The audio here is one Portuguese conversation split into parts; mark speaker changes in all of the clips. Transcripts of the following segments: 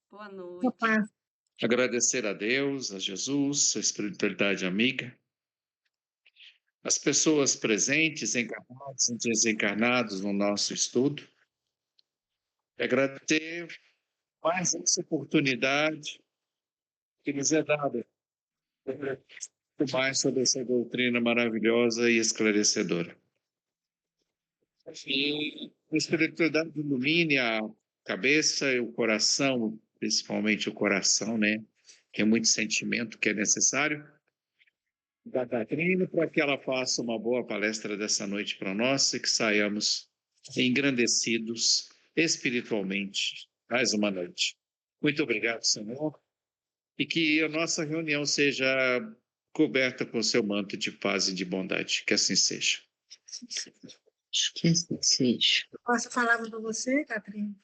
Speaker 1: Boa
Speaker 2: Opa,
Speaker 1: noite.
Speaker 3: Agradecer a Deus, a Jesus, a espiritualidade amiga, as pessoas presentes, encarnados e desencarnados no nosso estudo. E agradecer mais essa oportunidade que nos é dada de refletir mais sobre essa doutrina maravilhosa e esclarecedora. E a espiritualidade ilumine a cabeça e o coração, principalmente o coração, né? Que é muito sentimento que é necessário da Catrina para que ela faça uma boa palestra dessa noite para nós e que saiamos engrandecidos espiritualmente mais uma noite. Muito obrigado, Senhor, e que a nossa reunião seja coberta com o seu manto de paz e de bondade. Que assim seja.
Speaker 2: que assim seja.
Speaker 1: Posso falar com você, Catrinha?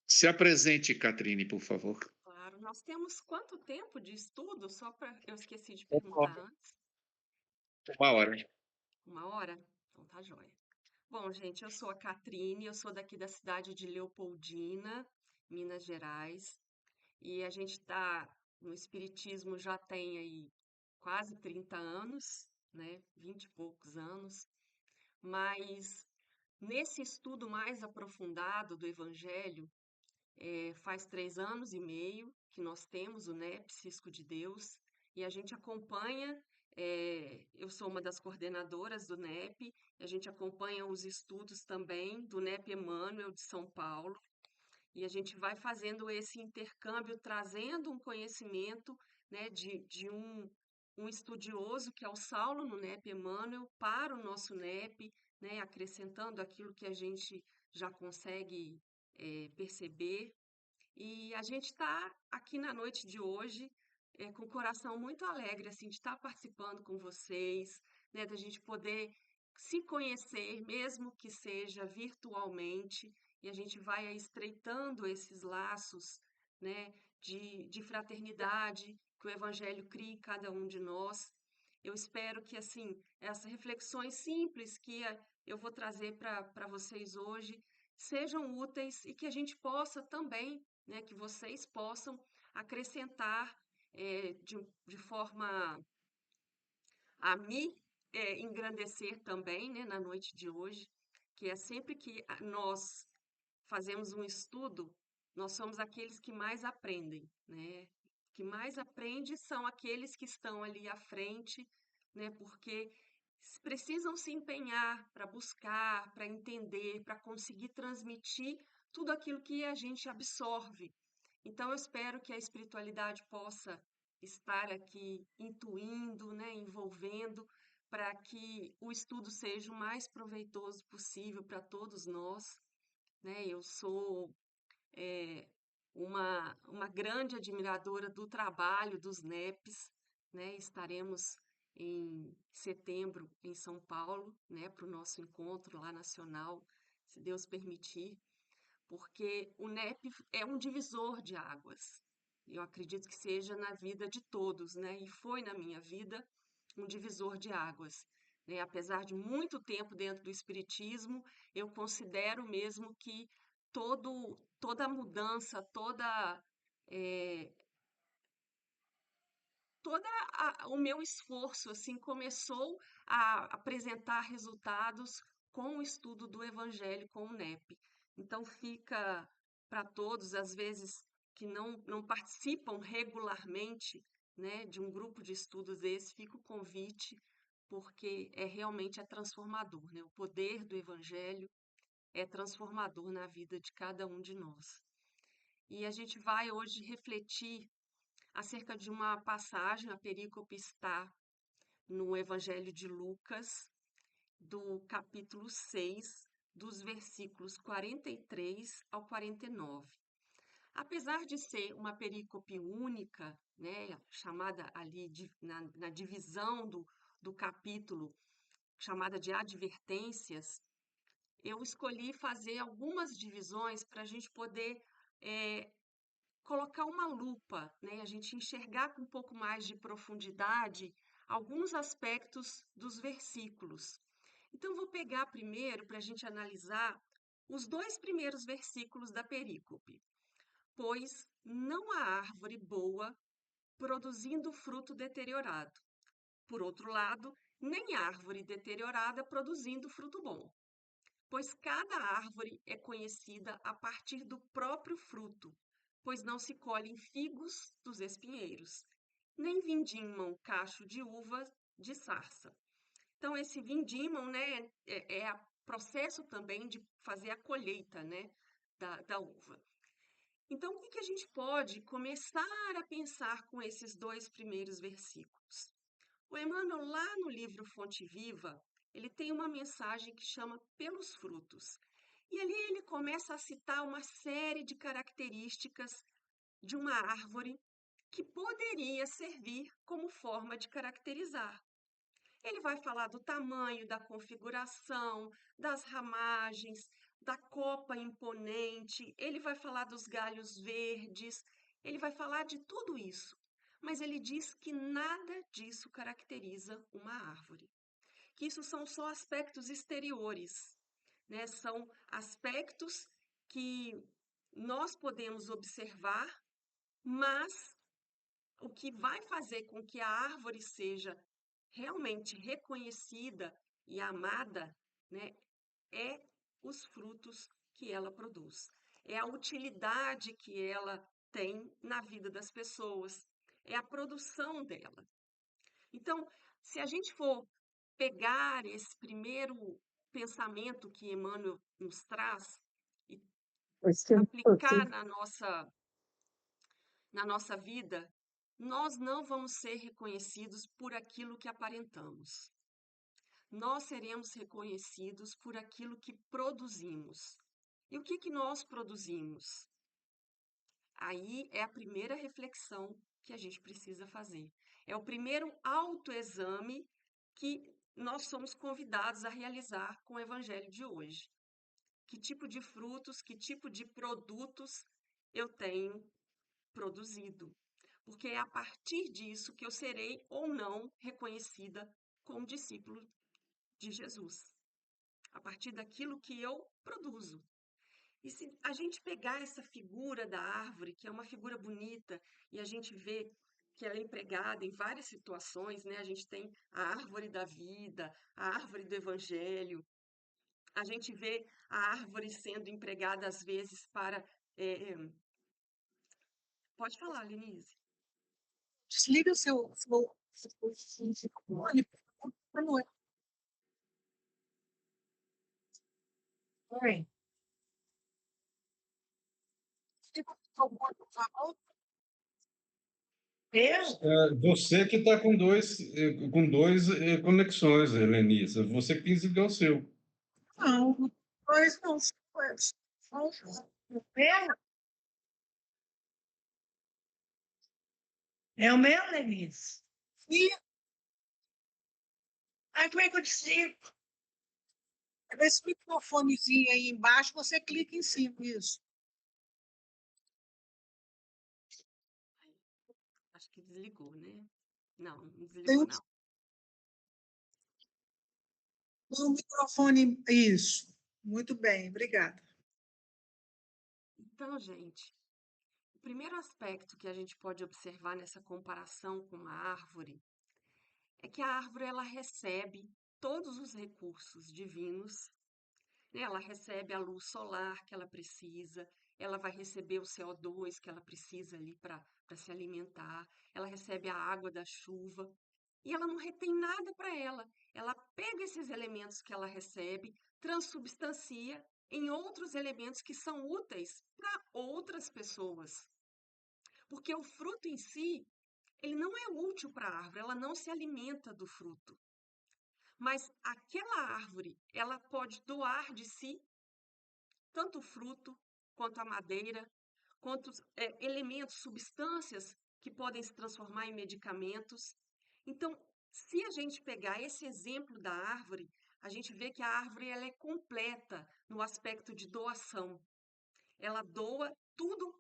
Speaker 3: Se apresente, Catrine, por favor.
Speaker 1: Claro, nós temos quanto tempo de estudo? Só para eu esqueci de perguntar antes.
Speaker 3: Uma hora.
Speaker 1: 1 hora? Então tá joia. Bom, gente, eu sou a Catrine, eu sou daqui da cidade de Leopoldina, Minas Gerais, e a gente está no Espiritismo já tem aí quase 30 anos, né? 20 e poucos anos, mas nesse estudo mais aprofundado do Evangelho, faz 3 anos e meio que nós temos o NEP Cisco de Deus e a gente acompanha. Eu sou uma das coordenadoras do NEP, a gente acompanha os estudos também do NEP Emmanuel de São Paulo e a gente vai fazendo esse intercâmbio, trazendo um conhecimento, né, de um estudioso que é o Saulo no NEP Emmanuel para o nosso NEP, né, acrescentando aquilo que a gente já consegue perceber. E a gente está aqui na noite de hoje com o coração muito alegre, assim, de estar participando com vocês, né, da gente poder se conhecer, mesmo que seja virtualmente, e a gente vai aí estreitando esses laços, né, de fraternidade que o Evangelho cria em cada um de nós. Eu espero que, assim, essas reflexões simples que eu vou trazer para vocês hoje sejam úteis e que a gente possa também, né, que vocês possam acrescentar de forma a me engrandecer também, né, na noite de hoje, que é sempre que nós fazemos um estudo, nós somos aqueles que mais aprendem, né? Que mais aprende são aqueles que estão ali à frente, né? Porque precisam se empenhar para buscar, para entender, para conseguir transmitir tudo aquilo que a gente absorve. Então, eu espero que a espiritualidade possa estar aqui intuindo, né, envolvendo, para que o estudo seja o mais proveitoso possível para todos nós, né? Eu sou uma grande admiradora do trabalho dos NEPs, né? Estaremos em setembro em São Paulo, né, para o nosso encontro lá nacional, se Deus permitir, porque o NEP é um divisor de águas. Eu acredito que seja na vida de todos, né? E foi na minha vida um divisor de águas. Né? Apesar de muito tempo dentro do espiritismo, eu considero mesmo que toda mudança, eh, o meu esforço assim começou a apresentar resultados com o estudo do Evangelho com o NEP. Então fica para todos, às vezes que não participam regularmente, né, de um grupo de estudos desse, fica o convite, porque realmente é transformador, né? O poder do Evangelho é transformador na vida de cada um de nós. E a gente vai hoje refletir acerca de uma passagem, a perícope está no Evangelho de Lucas, do capítulo 6, dos versículos 43 ao 49. Apesar de ser uma perícope única, né, chamada ali na divisão do capítulo, chamada de advertências, eu escolhi fazer algumas divisões para a gente poder eh, colocar uma lupa, né, a gente enxergar com um pouco mais de profundidade alguns aspectos dos versículos. Então, vou pegar primeiro para a gente analisar os 2 primeiros versículos da perícope. pois, não há árvore boa produzindo fruto deteriorado. Por outro lado, nem árvore deteriorada produzindo fruto bom. Pois cada árvore é conhecida a partir do próprio fruto, pois não se colhem figos dos espinheiros, nem vindimam cacho de uva de sarça. Então, esse vindimam, né, é processo também de fazer a colheita, né, da uva. Então, o que a gente pode começar a pensar com esses 2 primeiros versículos? O Emmanuel, lá no livro Fonte Viva, ele tem uma mensagem que chama Pelos Frutos. E ali ele começa a citar uma série de características de uma árvore que poderia servir como forma de caracterizar. Ele vai falar do tamanho, da configuração, das ramagens, da copa imponente, ele vai falar dos galhos verdes, ele vai falar de tudo isso. Mas ele diz que nada disso caracteriza uma árvore. Que isso são só aspectos exteriores, né? São aspectos que nós podemos observar, mas o que vai fazer com que a árvore seja realmente reconhecida e amada, né, é os frutos que ela produz. É a utilidade que ela tem na vida das pessoas, é a produção dela. Então, se a gente for pegar esse primeiro pensamento que Emmanuel nos traz e aplicar na nossa vida, nós não vamos ser reconhecidos por aquilo que aparentamos. Nós seremos reconhecidos por aquilo que produzimos. E o que nós produzimos? Aí é a primeira reflexão que a gente precisa fazer. É o primeiro autoexame que nós somos convidados a realizar com o Evangelho de hoje. Que tipo de frutos, que tipo de produtos eu tenho produzido? Porque é a partir disso que eu serei ou não reconhecida como discípulo de Jesus. A partir daquilo que eu produzo. E se a gente pegar essa figura da árvore, que é uma figura bonita, e a gente vê que ela é empregada em várias situações, né? A gente tem a árvore da vida, a árvore do evangelho, a gente vê a árvore sendo empregada às vezes para. Pode falar, Lenise.
Speaker 4: Desliga seu microfone, por favor. Oi. Desliga, por favor. Eu?
Speaker 5: Você que está com dois conexões, Helenisa. Você que desligou o seu.
Speaker 4: Não, pois não. O meu? É o meu, Lenise? Sim. Aí como é que eu desligo? Esse microfonezinho aí embaixo, você clica em cima, isso.
Speaker 1: Acho que desligou, né? Não, não
Speaker 4: Tem
Speaker 1: desligou, não.
Speaker 4: um microfone, isso. Muito bem, obrigada.
Speaker 1: Então, gente, o primeiro aspecto que a gente pode observar nessa comparação com a árvore é que a árvore ela recebe todos os recursos divinos, né? Ela recebe a luz solar que ela precisa, ela vai receber o CO2 que ela precisa ali para se alimentar, ela recebe a água da chuva e ela não retém nada para ela. Ela pega esses elementos que ela recebe, transubstancia em outros elementos que são úteis para outras pessoas. Porque o fruto em si, ele não é útil para a árvore, ela não se alimenta do fruto. Mas aquela árvore, ela pode doar de si tanto o fruto, quanto a madeira, quanto elementos, substâncias que podem se transformar em medicamentos. Então, se a gente pegar esse exemplo da árvore, a gente vê que a árvore ela é completa no aspecto de doação. Ela doa tudo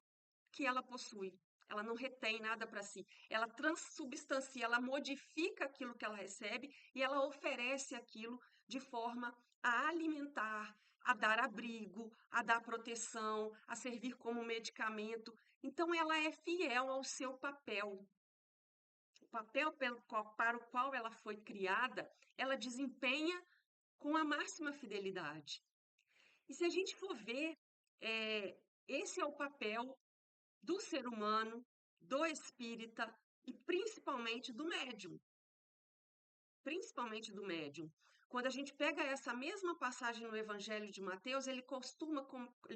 Speaker 1: que ela possui. Ela não retém nada para si. Ela transubstancia, ela modifica aquilo que ela recebe e ela oferece aquilo de forma a alimentar, a dar abrigo, a dar proteção, a servir como medicamento. Então, ela é fiel ao seu papel. O papel para o qual ela foi criada, ela desempenha com a máxima fidelidade. E se a gente for ver, esse é o papel do ser humano, do espírita e principalmente do médium. Principalmente do médium. Quando a gente pega essa mesma passagem no Evangelho de Mateus, ele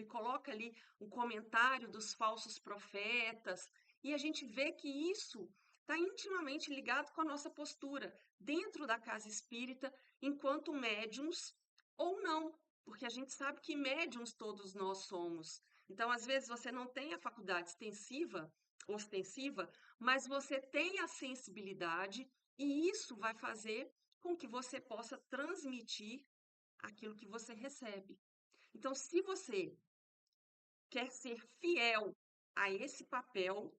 Speaker 1: coloca ali o comentário dos falsos profetas, e a gente vê que isso está intimamente ligado com a nossa postura dentro da casa espírita, enquanto médiums ou não, porque a gente sabe que médiums todos nós somos. Então, às vezes, você não tem a faculdade ostensiva, mas você tem a sensibilidade e isso vai fazer com que você possa transmitir aquilo que você recebe. Então, se você quer ser fiel a esse papel,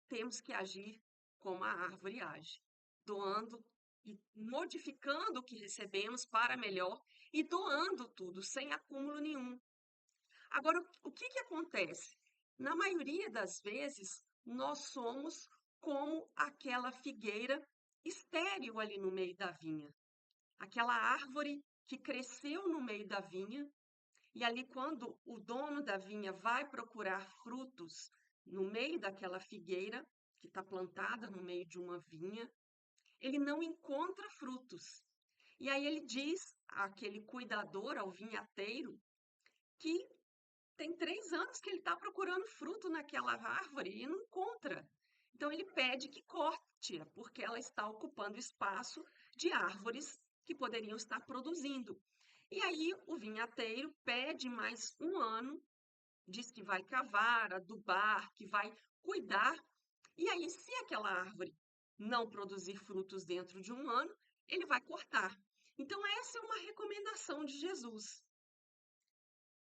Speaker 1: temos que agir como a árvore age, doando e modificando o que recebemos para melhor e doando tudo, sem acúmulo nenhum. Agora, o que acontece? Na maioria das vezes, nós somos como aquela figueira estéril ali no meio da vinha. Aquela árvore que cresceu no meio da vinha, e ali quando o dono da vinha vai procurar frutos no meio daquela figueira, que está plantada no meio de uma vinha, ele não encontra frutos. E aí ele diz àquele cuidador, ao vinhateiro, que tem 3 anos que ele está procurando fruto naquela árvore e não encontra. Então ele pede que corte-a, porque ela está ocupando espaço de árvores que poderiam estar produzindo. E aí o vinhateiro pede mais 1 ano, diz que vai cavar, adubar, que vai cuidar. E aí, se aquela árvore não produzir frutos dentro de 1 ano, ele vai cortar. Então, essa é uma recomendação de Jesus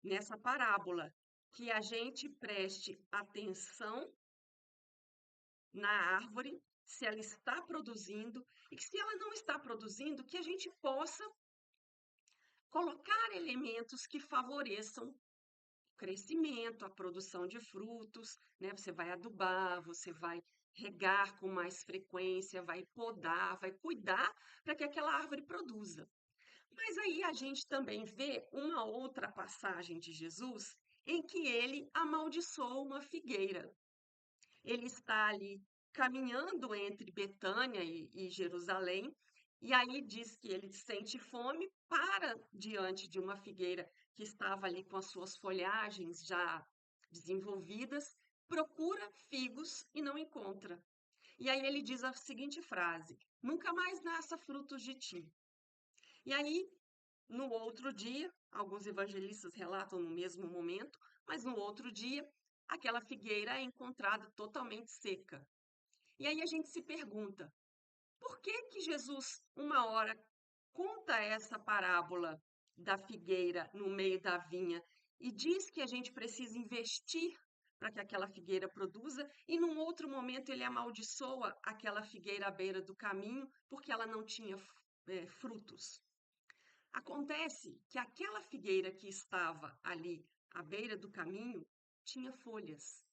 Speaker 1: nessa parábola, que a gente preste atenção na árvore, se ela está produzindo, e que se ela não está produzindo, que a gente possa colocar elementos que favoreçam o crescimento, a produção de frutos, né? Você vai adubar, você vai regar com mais frequência, vai podar, vai cuidar para que aquela árvore produza. Mas aí a gente também vê uma outra passagem de Jesus em que ele amaldiçoou uma figueira. Ele está ali caminhando entre Betânia e Jerusalém, e aí diz que ele sente fome, para diante de uma figueira que estava ali com as suas folhagens já desenvolvidas, procura figos e não encontra. E aí ele diz a seguinte frase: nunca mais nasça frutos de ti. E aí, no outro dia, alguns evangelistas relatam no mesmo momento, mas no outro dia, aquela figueira é encontrada totalmente seca. E aí a gente se pergunta, por que que Jesus, uma hora, conta essa parábola da figueira no meio da vinha e diz que a gente precisa investir para que aquela figueira produza, e num outro momento ele amaldiçoa aquela figueira à beira do caminho porque ela não tinha frutos? Acontece que aquela figueira que estava ali à beira do caminho tinha folhas.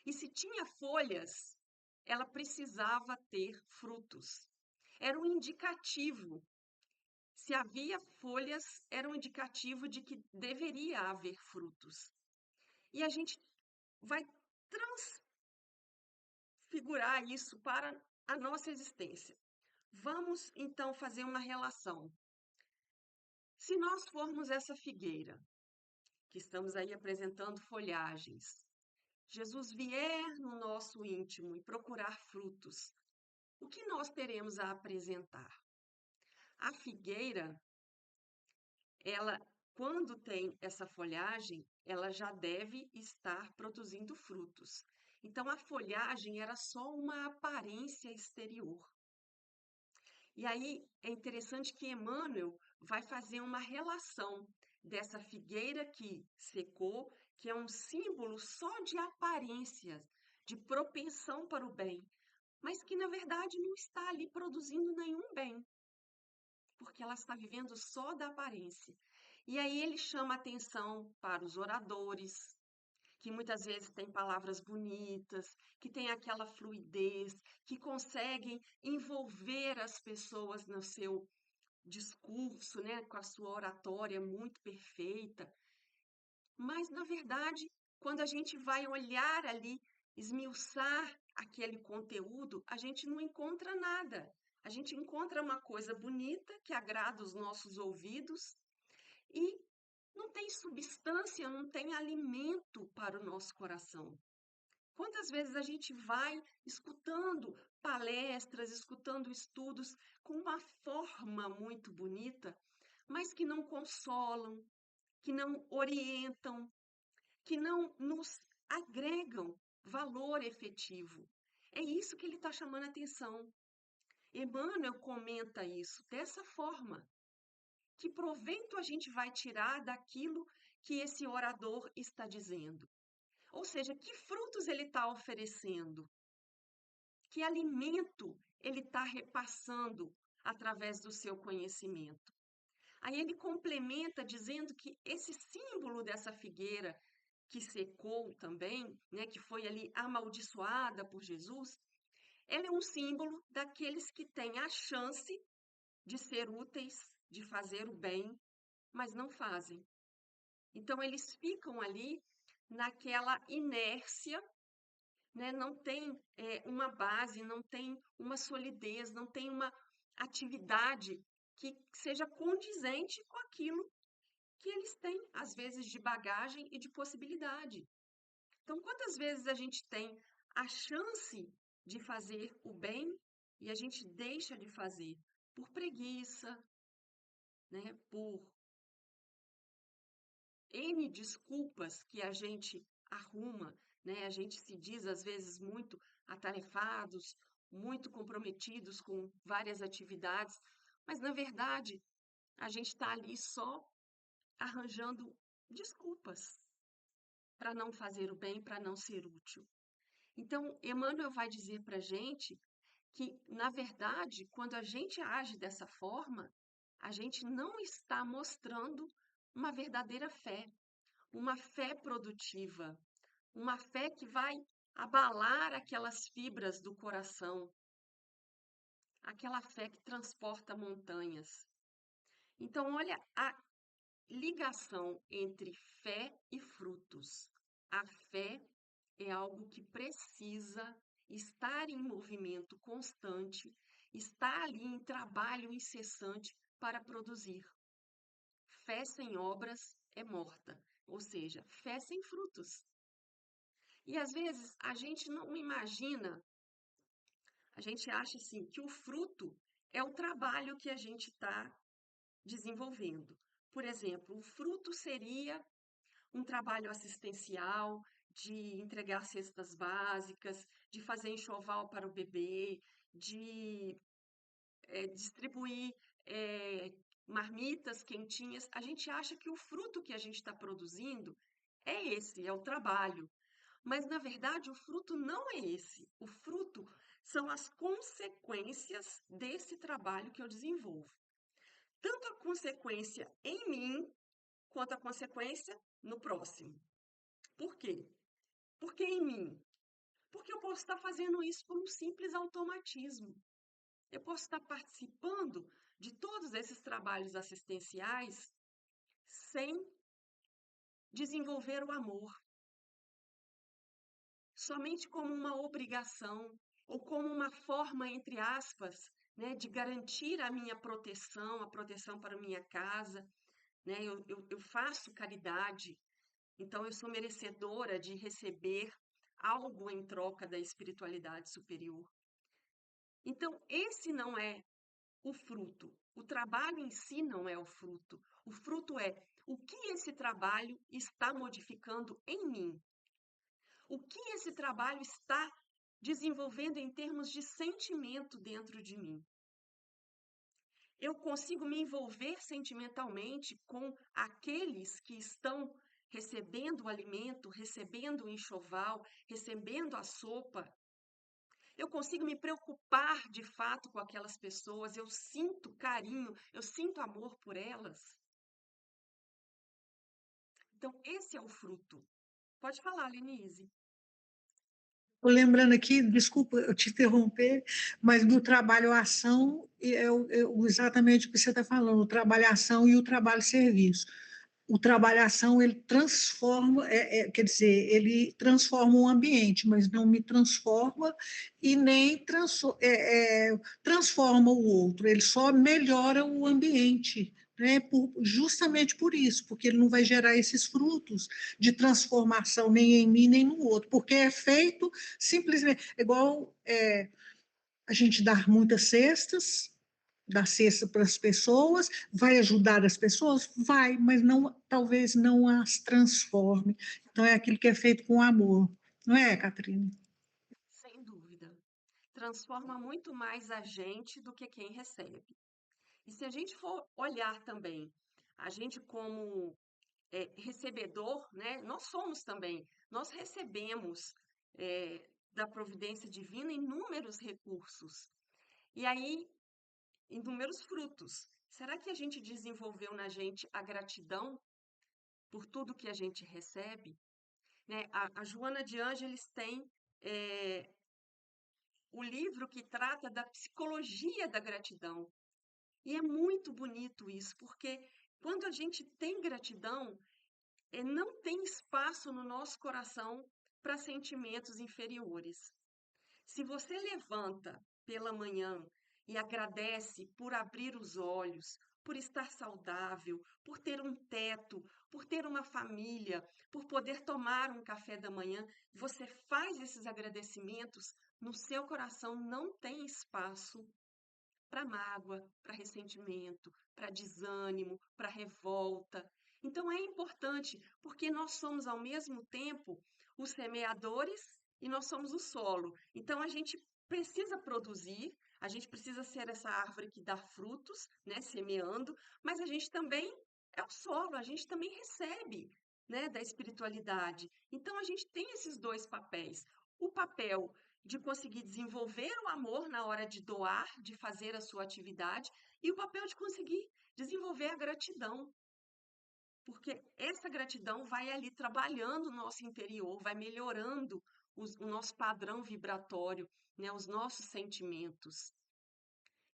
Speaker 1: E se tinha folhas, ela precisava ter frutos. Era um indicativo. Se havia folhas, era um indicativo de que deveria haver frutos. E a gente vai transfigurar isso para a nossa existência. Vamos então fazer uma relação. Se nós formos essa figueira, que estamos aí apresentando folhagens, Jesus vier no nosso íntimo e procurar frutos, o que nós teremos a apresentar? A figueira, ela, quando tem essa folhagem, ela já deve estar produzindo frutos. Então, a folhagem era só uma aparência exterior. E aí é interessante que Emmanuel vai fazer uma relação dessa figueira que secou, que é um símbolo só de aparência, de propensão para o bem, mas que na verdade não está ali produzindo nenhum bem, porque ela está vivendo só da aparência. E aí ele chama atenção para os oradores, que muitas vezes têm palavras bonitas, que têm aquela fluidez, que conseguem envolver as pessoas no seu discurso, né, com a sua oratória muito perfeita. Mas, na verdade, quando a gente vai olhar ali, esmiuçar aquele conteúdo, a gente não encontra nada. A gente encontra uma coisa bonita que agrada os nossos ouvidos e não tem substância, não tem alimento para o nosso coração. Quantas vezes a gente vai escutando palestras, escutando estudos com uma forma muito bonita, mas que não consolam, que não orientam, que não nos agregam valor efetivo. É isso que ele está chamando a atenção. Emmanuel comenta isso dessa forma. Que proveito a gente vai tirar daquilo que esse orador está dizendo? Ou seja, que frutos ele está oferecendo? Que alimento ele está repassando através do seu conhecimento? Aí ele complementa dizendo que esse símbolo dessa figueira que secou também, né, que foi ali amaldiçoada por Jesus, ela é um símbolo daqueles que têm a chance de ser úteis, de fazer o bem, mas não fazem. Então, eles ficam ali naquela inércia, né? Não tem uma base, não tem uma solidez, não tem uma atividade que seja condizente com aquilo que eles têm, às vezes, de bagagem e de possibilidade. Então, quantas vezes a gente tem a chance de fazer o bem e a gente deixa de fazer por preguiça, né? Por N desculpas que a gente arruma, né? A gente se diz, às vezes, muito atarefados, muito comprometidos com várias atividades, mas, na verdade, a gente está ali só arranjando desculpas para não fazer o bem, para não ser útil. Então, Emmanuel vai dizer para a gente que, na verdade, quando a gente age dessa forma, a gente não está mostrando uma verdadeira fé, uma fé produtiva, uma fé que vai abalar aquelas fibras do coração, aquela fé que transporta montanhas. Então, olha a ligação entre fé e frutos. A fé é algo que precisa estar em movimento constante, estar ali em trabalho incessante para produzir. Fé sem obras é morta, ou seja, fé sem frutos. E às vezes a gente não imagina, a gente acha assim que o fruto é o trabalho que a gente está desenvolvendo. Por exemplo, o fruto seria um trabalho assistencial, de entregar cestas básicas, de fazer enxoval para o bebê, de distribuir marmitas quentinhas. A gente acha que o fruto que a gente está produzindo é esse, é o trabalho. Mas, na verdade, o fruto não é esse. O fruto são as consequências desse trabalho que eu desenvolvo. Tanto a consequência em mim, quanto a consequência no próximo. Por quê? Porque em mim? Porque eu posso estar fazendo isso por um simples automatismo. Eu posso estar participando de todos esses trabalhos assistenciais sem desenvolver o amor, somente como uma obrigação ou como uma forma, entre aspas, né, de garantir a minha proteção, a proteção para a minha casa. Né? Eu faço caridade, então eu sou merecedora de receber algo em troca da espiritualidade superior. Então, esse não é o fruto. O trabalho em si não é o fruto. O fruto é o que esse trabalho está modificando em mim. O que esse trabalho está desenvolvendo em termos de sentimento dentro de mim. Eu consigo me envolver sentimentalmente com aqueles que estão recebendo o alimento, recebendo o enxoval, recebendo a sopa. Eu consigo me preocupar de fato com aquelas pessoas, eu sinto carinho, eu sinto amor por elas. Então, esse é o fruto. Pode falar, Lenise.
Speaker 4: Estou lembrando aqui, desculpa eu te interromper, mas do trabalho-ação, exatamente o que você está falando, o trabalho-ação e o trabalho-serviço. O trabalho-ação, ele transforma, quer dizer, ele transforma o ambiente, mas não me transforma e nem transforma o outro, ele só melhora o ambiente, né? Justamente por isso, porque ele não vai gerar esses frutos de transformação nem em mim, nem no outro, porque é feito simplesmente, igual a gente dar muitas cestas, dar cesta para as pessoas, vai ajudar as pessoas? Vai, mas não, talvez não as transforme. Então, é aquilo que é feito com amor. Não é, Catrine?
Speaker 1: Sem dúvida. Transforma muito mais a gente do que quem recebe. E se a gente for olhar também, a gente como recebedor, né? Nós somos também, nós recebemos da providência divina inúmeros recursos. E aí, inúmeros frutos. Será que a gente desenvolveu na gente a gratidão por tudo que a gente recebe? Né? A Joana de Ângeles tem o livro que trata da psicologia da gratidão. E é muito bonito isso, porque quando a gente tem gratidão, não tem espaço no nosso coração para sentimentos inferiores. Se você levanta pela manhã e agradece por abrir os olhos, por estar saudável, por ter um teto, por ter uma família, por poder tomar um café da manhã, você faz esses agradecimentos, no seu coração não tem espaço para mágoa, para ressentimento, para desânimo, para revolta. Então é importante, porque nós somos ao mesmo tempo os semeadores e nós somos o solo. Então a gente precisa produzir, a gente precisa ser essa árvore que dá frutos, né, semeando, mas a gente também é o solo, a gente também recebe, né, da espiritualidade. Então a gente tem esses dois papéis. O papel de conseguir desenvolver o amor na hora de doar, de fazer a sua atividade, e o papel de conseguir desenvolver a gratidão. Porque essa gratidão vai ali trabalhando o nosso interior, vai melhorando o nosso padrão vibratório, né, os nossos sentimentos.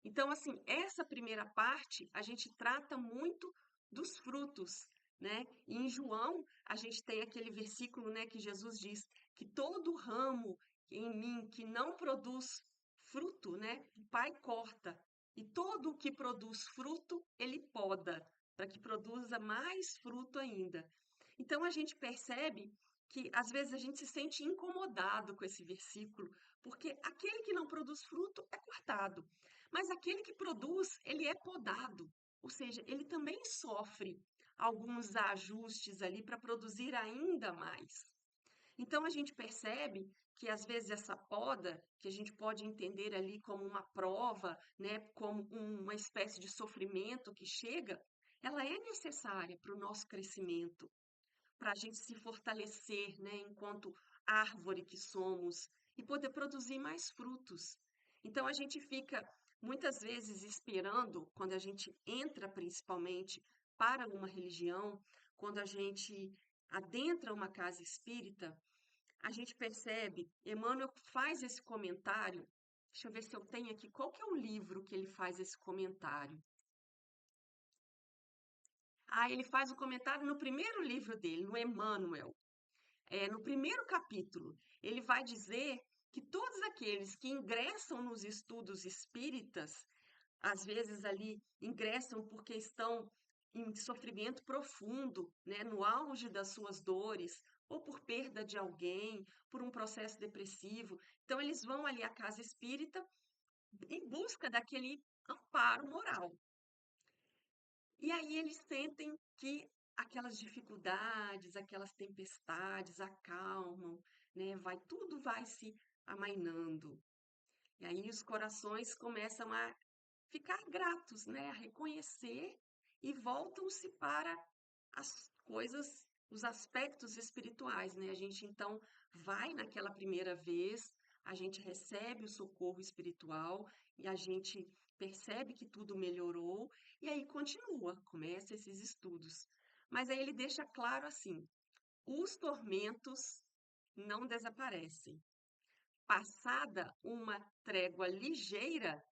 Speaker 1: Então, assim, essa primeira parte a gente trata muito dos frutos, né? E em João, a gente tem aquele versículo, né, que Jesus diz que todo ramo em mim que não produz fruto, né, o Pai corta. E todo o que produz fruto, ele poda, para que produza mais fruto ainda. Então a gente percebe que às vezes a gente se sente incomodado com esse versículo, porque aquele que não produz fruto é cortado. Mas aquele que produz, ele é podado, ou seja, ele também sofre alguns ajustes ali para produzir ainda mais. Então a gente percebe que às vezes essa poda, que a gente pode entender ali como uma prova, né, como uma espécie de sofrimento que chega, ela é necessária para o nosso crescimento, para a gente se fortalecer, né, enquanto árvore que somos e poder produzir mais frutos. Então a gente fica muitas vezes esperando, quando a gente entra principalmente para uma religião, quando a gente adentra uma casa espírita, a gente percebe, Emmanuel faz esse comentário. Deixa eu ver se eu tenho aqui, qual que é o livro que ele faz esse comentário? Ah, ele faz o comentário no primeiro livro dele, no Emmanuel. No primeiro capítulo, ele vai dizer que todos aqueles que ingressam nos estudos espíritas, às vezes ali ingressam porque estão em sofrimento profundo, né, no auge das suas dores, ou por perda de alguém, por um processo depressivo. Então, eles vão ali à casa espírita em busca daquele amparo moral. E aí eles sentem que aquelas dificuldades, aquelas tempestades acalmam, né? Tudo vai se amainando. E aí os corações começam a ficar gratos, né? A reconhecer e voltam-se para as coisas, os aspectos espirituais, né? A gente então vai naquela primeira vez, a gente recebe o socorro espiritual e a gente percebe que tudo melhorou e aí continua, começa esses estudos. Mas aí ele deixa claro assim: os tormentos não desaparecem. Passada uma trégua ligeira,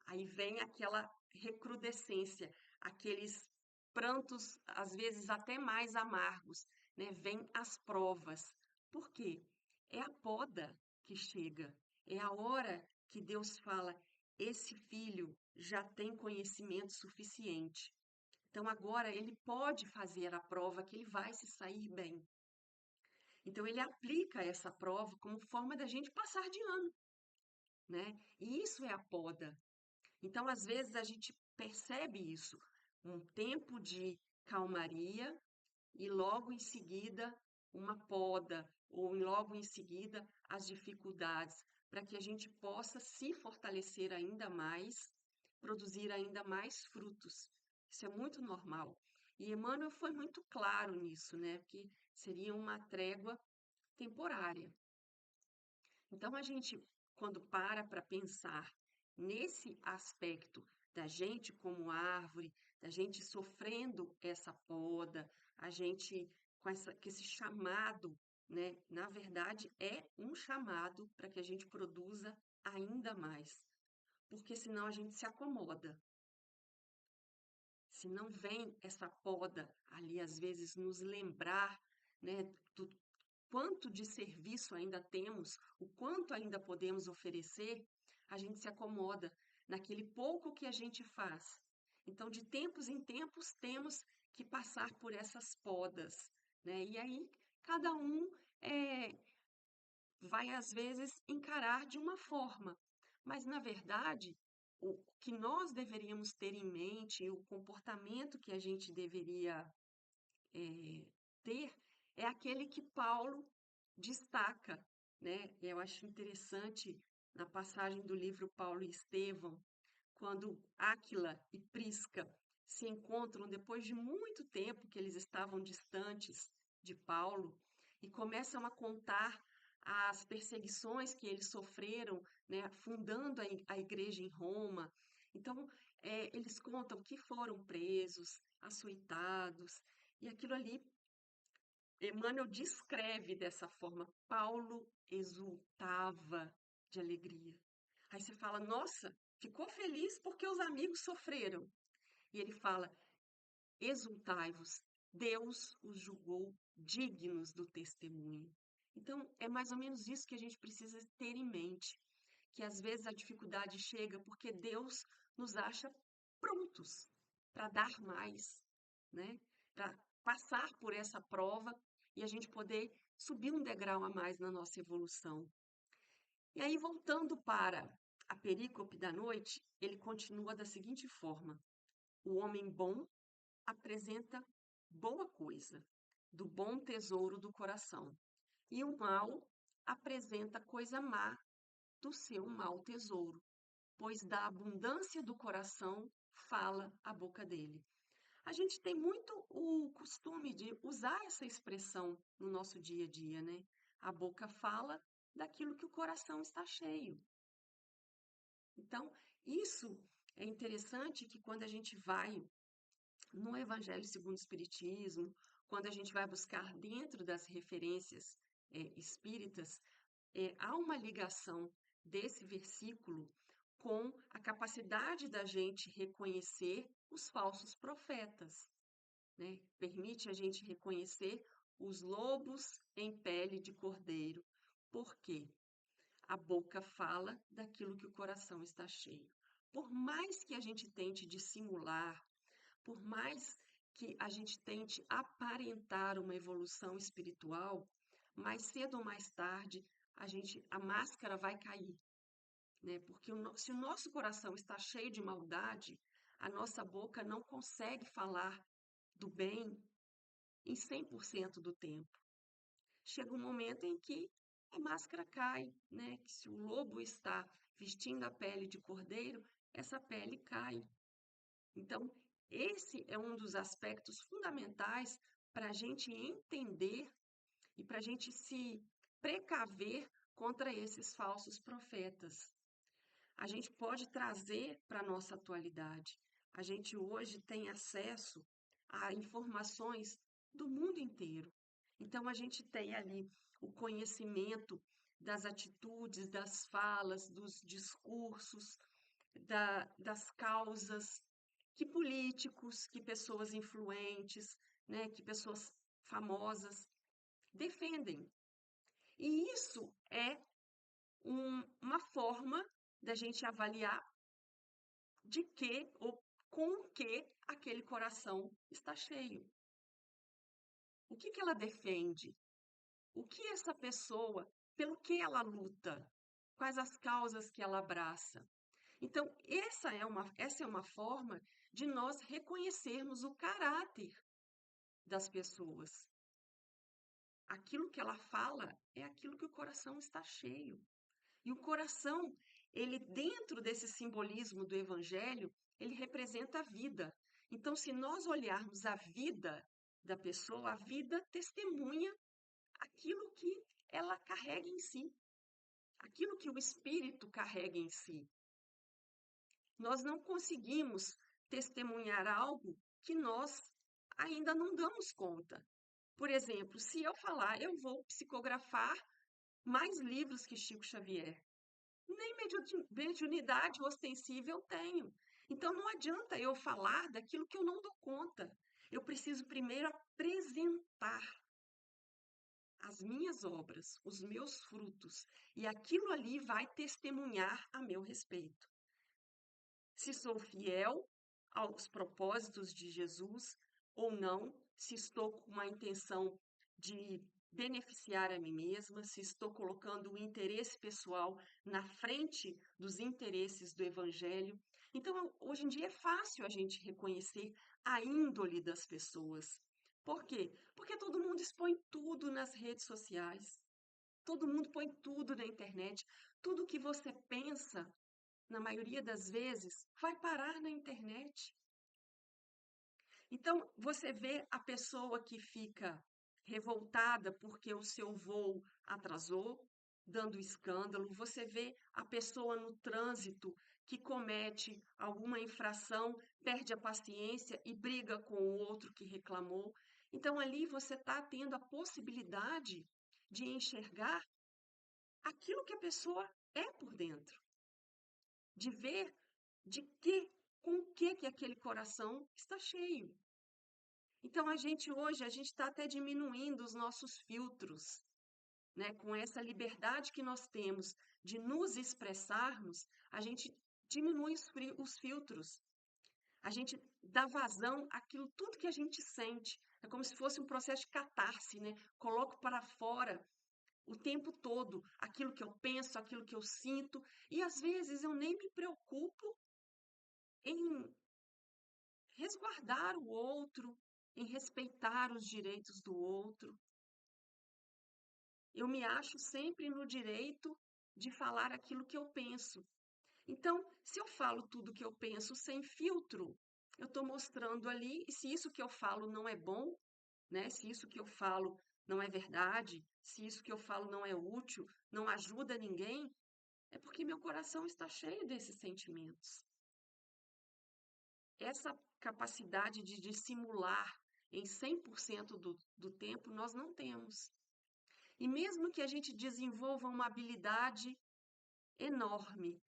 Speaker 1: aí vem aquela recrudescência, aqueles prantos, às vezes até mais amargos, né? Vêm as provas. Por quê? É a poda que chega, é a hora que Deus fala: esse filho já tem conhecimento suficiente. Então agora ele pode fazer a prova que ele vai se sair bem. Então ele aplica essa prova como forma da gente passar de ano, né? E isso é a poda. Então, às vezes, a gente percebe isso, um tempo de calmaria e logo em seguida uma poda, ou logo em seguida as dificuldades, para que a gente possa se fortalecer ainda mais, produzir ainda mais frutos. Isso é muito normal. E Emmanuel foi muito claro nisso, né? Que seria uma trégua temporária. Então, a gente, quando para pensar nesse aspecto da gente como árvore, da gente sofrendo essa poda, a gente com esse chamado, né? Na verdade, é um chamado para que a gente produza ainda mais, porque senão a gente se acomoda. Se não vem essa poda ali, às vezes, nos lembrar, né, do quanto de serviço ainda temos, o quanto ainda podemos oferecer, a gente se acomoda naquele pouco que a gente faz. Então, de tempos em tempos, temos que passar por essas podas, né? E aí, cada um vai, às vezes, encarar de uma forma. Mas, na verdade, o que nós deveríamos ter em mente, o comportamento que a gente deveria ter é aquele que Paulo destaca, né? Eu acho interessante na passagem do livro Paulo e Estevão, quando Áquila e Prisca se encontram depois de muito tempo que eles estavam distantes de Paulo e começam a contar as perseguições que eles sofreram, né, fundando a igreja em Roma. Então, eles contam que foram presos, açoitados, e aquilo ali Emmanuel descreve dessa forma. Paulo exultava de alegria. Aí você fala, nossa, ficou feliz porque os amigos sofreram. E ele fala, exultai-vos, Deus os julgou dignos do testemunho. Então, é mais ou menos isso que a gente precisa ter em mente, que às vezes a dificuldade chega porque Deus nos acha prontos para dar mais, né? Para passar por essa prova e a gente poder subir um degrau a mais na nossa evolução. E aí, voltando para a perícope da noite, ele continua da seguinte forma: o homem bom apresenta boa coisa, do bom tesouro do coração, e o mal apresenta coisa má do seu mau tesouro, pois da abundância do coração fala a boca dele. A gente tem muito o costume de usar essa expressão no nosso dia a dia, né? A boca fala daquilo que o coração está cheio. Então, isso é interessante que quando a gente vai no Evangelho segundo o Espiritismo, quando a gente vai buscar dentro das referências espíritas, há uma ligação desse versículo com a capacidade da gente reconhecer os falsos profetas, né? Permite a gente reconhecer os lobos em pele de cordeiro. Por quê? A boca fala daquilo que o coração está cheio. Por mais que a gente tente dissimular, por mais que a gente tente aparentar uma evolução espiritual, mais cedo ou mais tarde a máscara vai cair, né? Porque se o nosso coração está cheio de maldade, a nossa boca não consegue falar do bem em 100% do tempo. Chega um momento em que a máscara cai, né? Que se o lobo está vestindo a pele de cordeiro, essa pele cai. Então, esse é um dos aspectos fundamentais para a gente entender e para a gente se precaver contra esses falsos profetas. A gente pode trazer para a nossa atualidade. A gente hoje tem acesso a informações do mundo inteiro. Então, a gente tem ali o conhecimento das atitudes, das falas, dos discursos, das causas que políticos, que pessoas influentes, né, que pessoas famosas defendem. E isso é uma forma da gente avaliar de que ou com que aquele coração está cheio. O que ela defende? O que essa pessoa, pelo que ela luta? Quais as causas que ela abraça? Então, essa é uma forma de nós reconhecermos o caráter das pessoas. Aquilo que ela fala é aquilo que o coração está cheio. E o coração, ele dentro desse simbolismo do evangelho, ele representa a vida. Então, se nós olharmos a vida da pessoa, a vida testemunha aquilo que ela carrega em si, aquilo que o espírito carrega em si. Nós não conseguimos testemunhar algo que nós ainda não damos conta. Por exemplo, se eu falar, eu vou psicografar mais livros que Chico Xavier. Nem mediunidade ostensiva eu tenho. Então não adianta eu falar daquilo que eu não dou conta. Eu preciso primeiro apresentar as minhas obras, os meus frutos, e aquilo ali vai testemunhar a meu respeito. Se sou fiel aos propósitos de Jesus ou não, se estou com uma intenção de beneficiar a mim mesma, se estou colocando o interesse pessoal na frente dos interesses do evangelho. Então, hoje em dia é fácil a gente reconhecer a índole das pessoas. Por quê? Porque todo mundo expõe tudo nas redes sociais. Todo mundo põe tudo na internet. Tudo que você pensa, na maioria das vezes, vai parar na internet. Então, você vê a pessoa que fica revoltada porque o seu voo atrasou, dando escândalo. Você vê a pessoa no trânsito que comete alguma infração, perde a paciência e briga com o outro que reclamou. Então, ali você está tendo a possibilidade de enxergar aquilo que a pessoa é por dentro, de ver com o que aquele coração está cheio. Então, hoje, a gente está até diminuindo os nossos filtros, né? Com essa liberdade que nós temos de nos expressarmos, a gente diminui os filtros. A gente dá vazão àquilo tudo que a gente sente. É como se fosse um processo de catarse, né? Coloco para fora o tempo todo aquilo que eu penso, aquilo que eu sinto, e às vezes eu nem me preocupo em resguardar o outro, em respeitar os direitos do outro. Eu me acho sempre no direito de falar aquilo que eu penso. Então, se eu falo tudo que eu penso sem filtro, eu estou mostrando ali, e se isso que eu falo não é bom, né? Se isso que eu falo não é verdade, se isso que eu falo não é útil, não ajuda ninguém, é porque meu coração está cheio desses sentimentos. Essa capacidade de dissimular em 100% do tempo nós não temos. E mesmo que a gente desenvolva uma habilidade enorme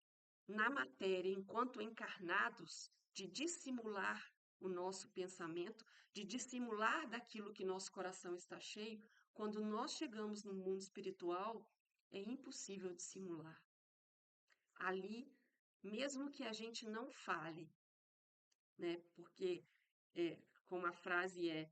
Speaker 1: na matéria, enquanto encarnados, de dissimular o nosso pensamento, de dissimular daquilo que nosso coração está cheio, quando nós chegamos no mundo espiritual, é impossível dissimular. Ali, mesmo que a gente não fale, né? Porque, como a frase é,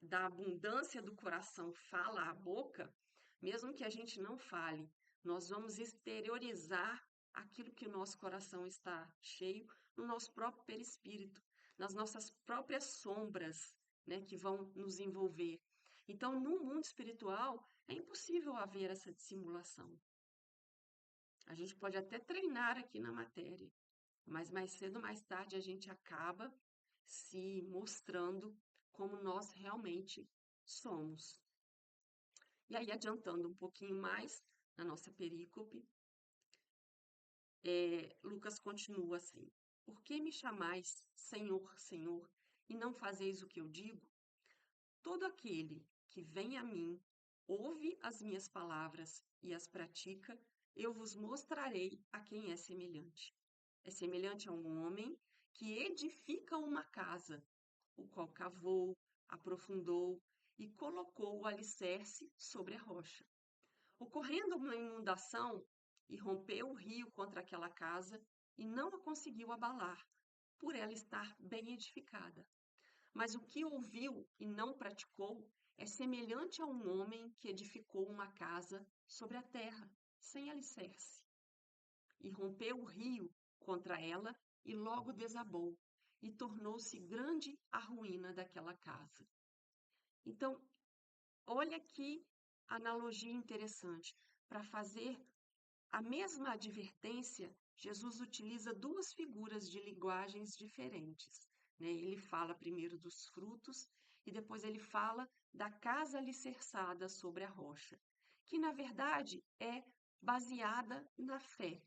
Speaker 1: da abundância do coração fala a boca, mesmo que a gente não fale, nós vamos exteriorizar aquilo que o nosso coração está cheio no nosso próprio perispírito, nas nossas próprias sombras, né, que vão nos envolver. Então, no mundo espiritual, é impossível haver essa dissimulação. A gente pode até treinar aqui na matéria, mas mais cedo ou mais tarde a gente acaba se mostrando como nós realmente somos. E aí, adiantando um pouquinho mais na nossa perícope, Lucas continua assim: Por que me chamais Senhor, Senhor, e não fazeis o que eu digo? todo aquele que vem a mim, ouve as minhas palavras e as pratica, eu vos mostrarei a quem é semelhante. É semelhante a um homem que edifica uma casa, o qual cavou, aprofundou e colocou o alicerce sobre a rocha. Ocorrendo uma inundação, e rompeu o rio contra aquela casa, e não a conseguiu abalar, por ela estar bem edificada. Mas o que ouviu e não praticou é semelhante a um homem que edificou uma casa sobre a terra, sem alicerce. E rompeu o rio contra ela, e logo desabou, e tornou-se grande a ruína daquela casa. Então, olha que analogia interessante. Para fazer a mesma advertência, Jesus utiliza duas figuras de linguagens diferentes, né? Ele fala primeiro dos frutos e depois ele fala da casa alicerçada sobre a rocha, que na verdade é baseada na fé,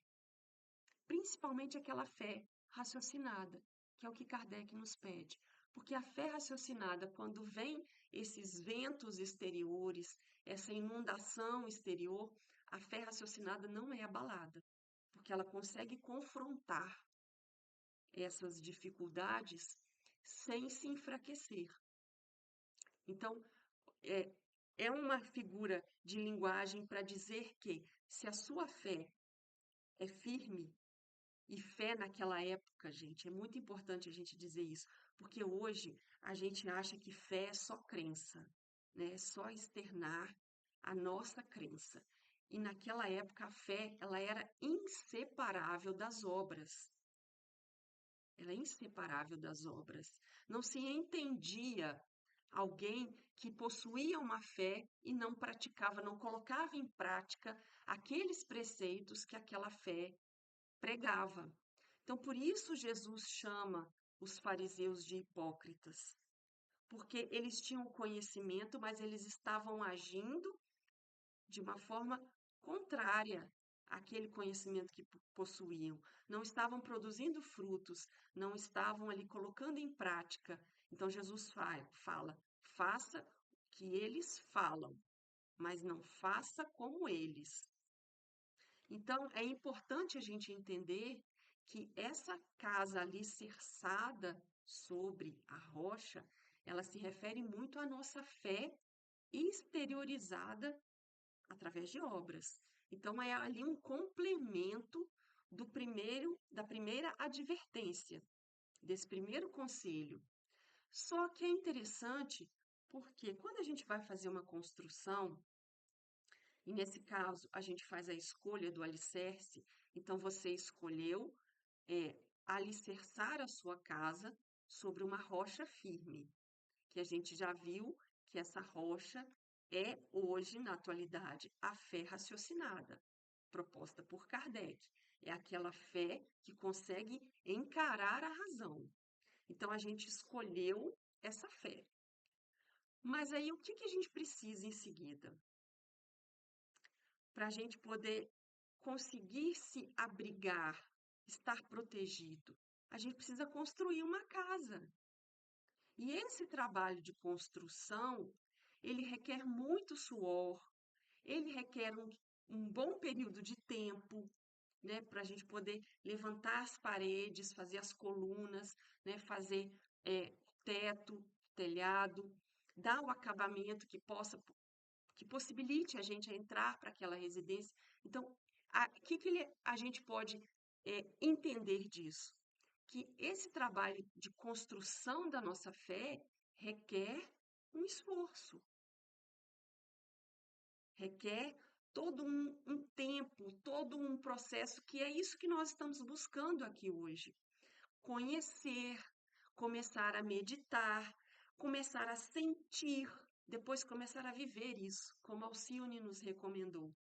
Speaker 1: principalmente aquela fé raciocinada, que é o que Kardec nos pede. Porque a fé raciocinada, quando vem esses ventos exteriores, essa inundação exterior, a fé raciocinada não é abalada, porque ela consegue confrontar essas dificuldades sem se enfraquecer. Então, é, é uma figura de linguagem para dizer que, se a sua fé é firme, e fé naquela época, gente, é muito importante a gente dizer isso, porque hoje a gente acha que fé é só crença, né? É só externar a nossa crença. E naquela época a fé, ela era inseparável das obras. Ela é inseparável das obras. Não se entendia alguém que possuía uma fé e não praticava, não colocava em prática aqueles preceitos que aquela fé pregava. Então, por isso Jesus chama os fariseus de hipócritas, porque eles tinham conhecimento, mas eles estavam agindo de uma forma contrária àquele conhecimento que possuíam. Não estavam produzindo frutos, não estavam ali colocando em prática. Então, Jesus fala: faça o que eles falam, mas não faça como eles. Então, é importante a gente entender que essa casa alicerçada sobre a rocha, ela se refere muito à nossa fé exteriorizada através de obras. Então, é ali um complemento da primeira advertência, desse primeiro conselho. Só que é interessante porque quando a gente vai fazer uma construção, e nesse caso, a gente faz a escolha do alicerce. Então, você escolheu alicerçar a sua casa sobre uma rocha firme, que a gente já viu que essa rocha é hoje, na atualidade, a fé raciocinada, proposta por Kardec. É aquela fé que consegue encarar a razão. Então, a gente escolheu essa fé. Mas aí, o que a gente precisa em seguida? Para a gente poder conseguir se abrigar, estar protegido, a gente precisa construir uma casa. E esse trabalho de construção, ele requer muito suor, ele requer um bom período de tempo, né, para a gente poder levantar as paredes, fazer as colunas, né, fazer teto, telhado, dar o acabamento que possibilite a gente entrar para aquela residência. Então, o que a gente pode entender disso? Que esse trabalho de construção da nossa fé requer um esforço, requer todo um tempo, todo um processo, que é isso que nós estamos buscando aqui hoje. Conhecer, começar a meditar, começar a sentir, depois começar a viver isso, como Alcione nos recomendou.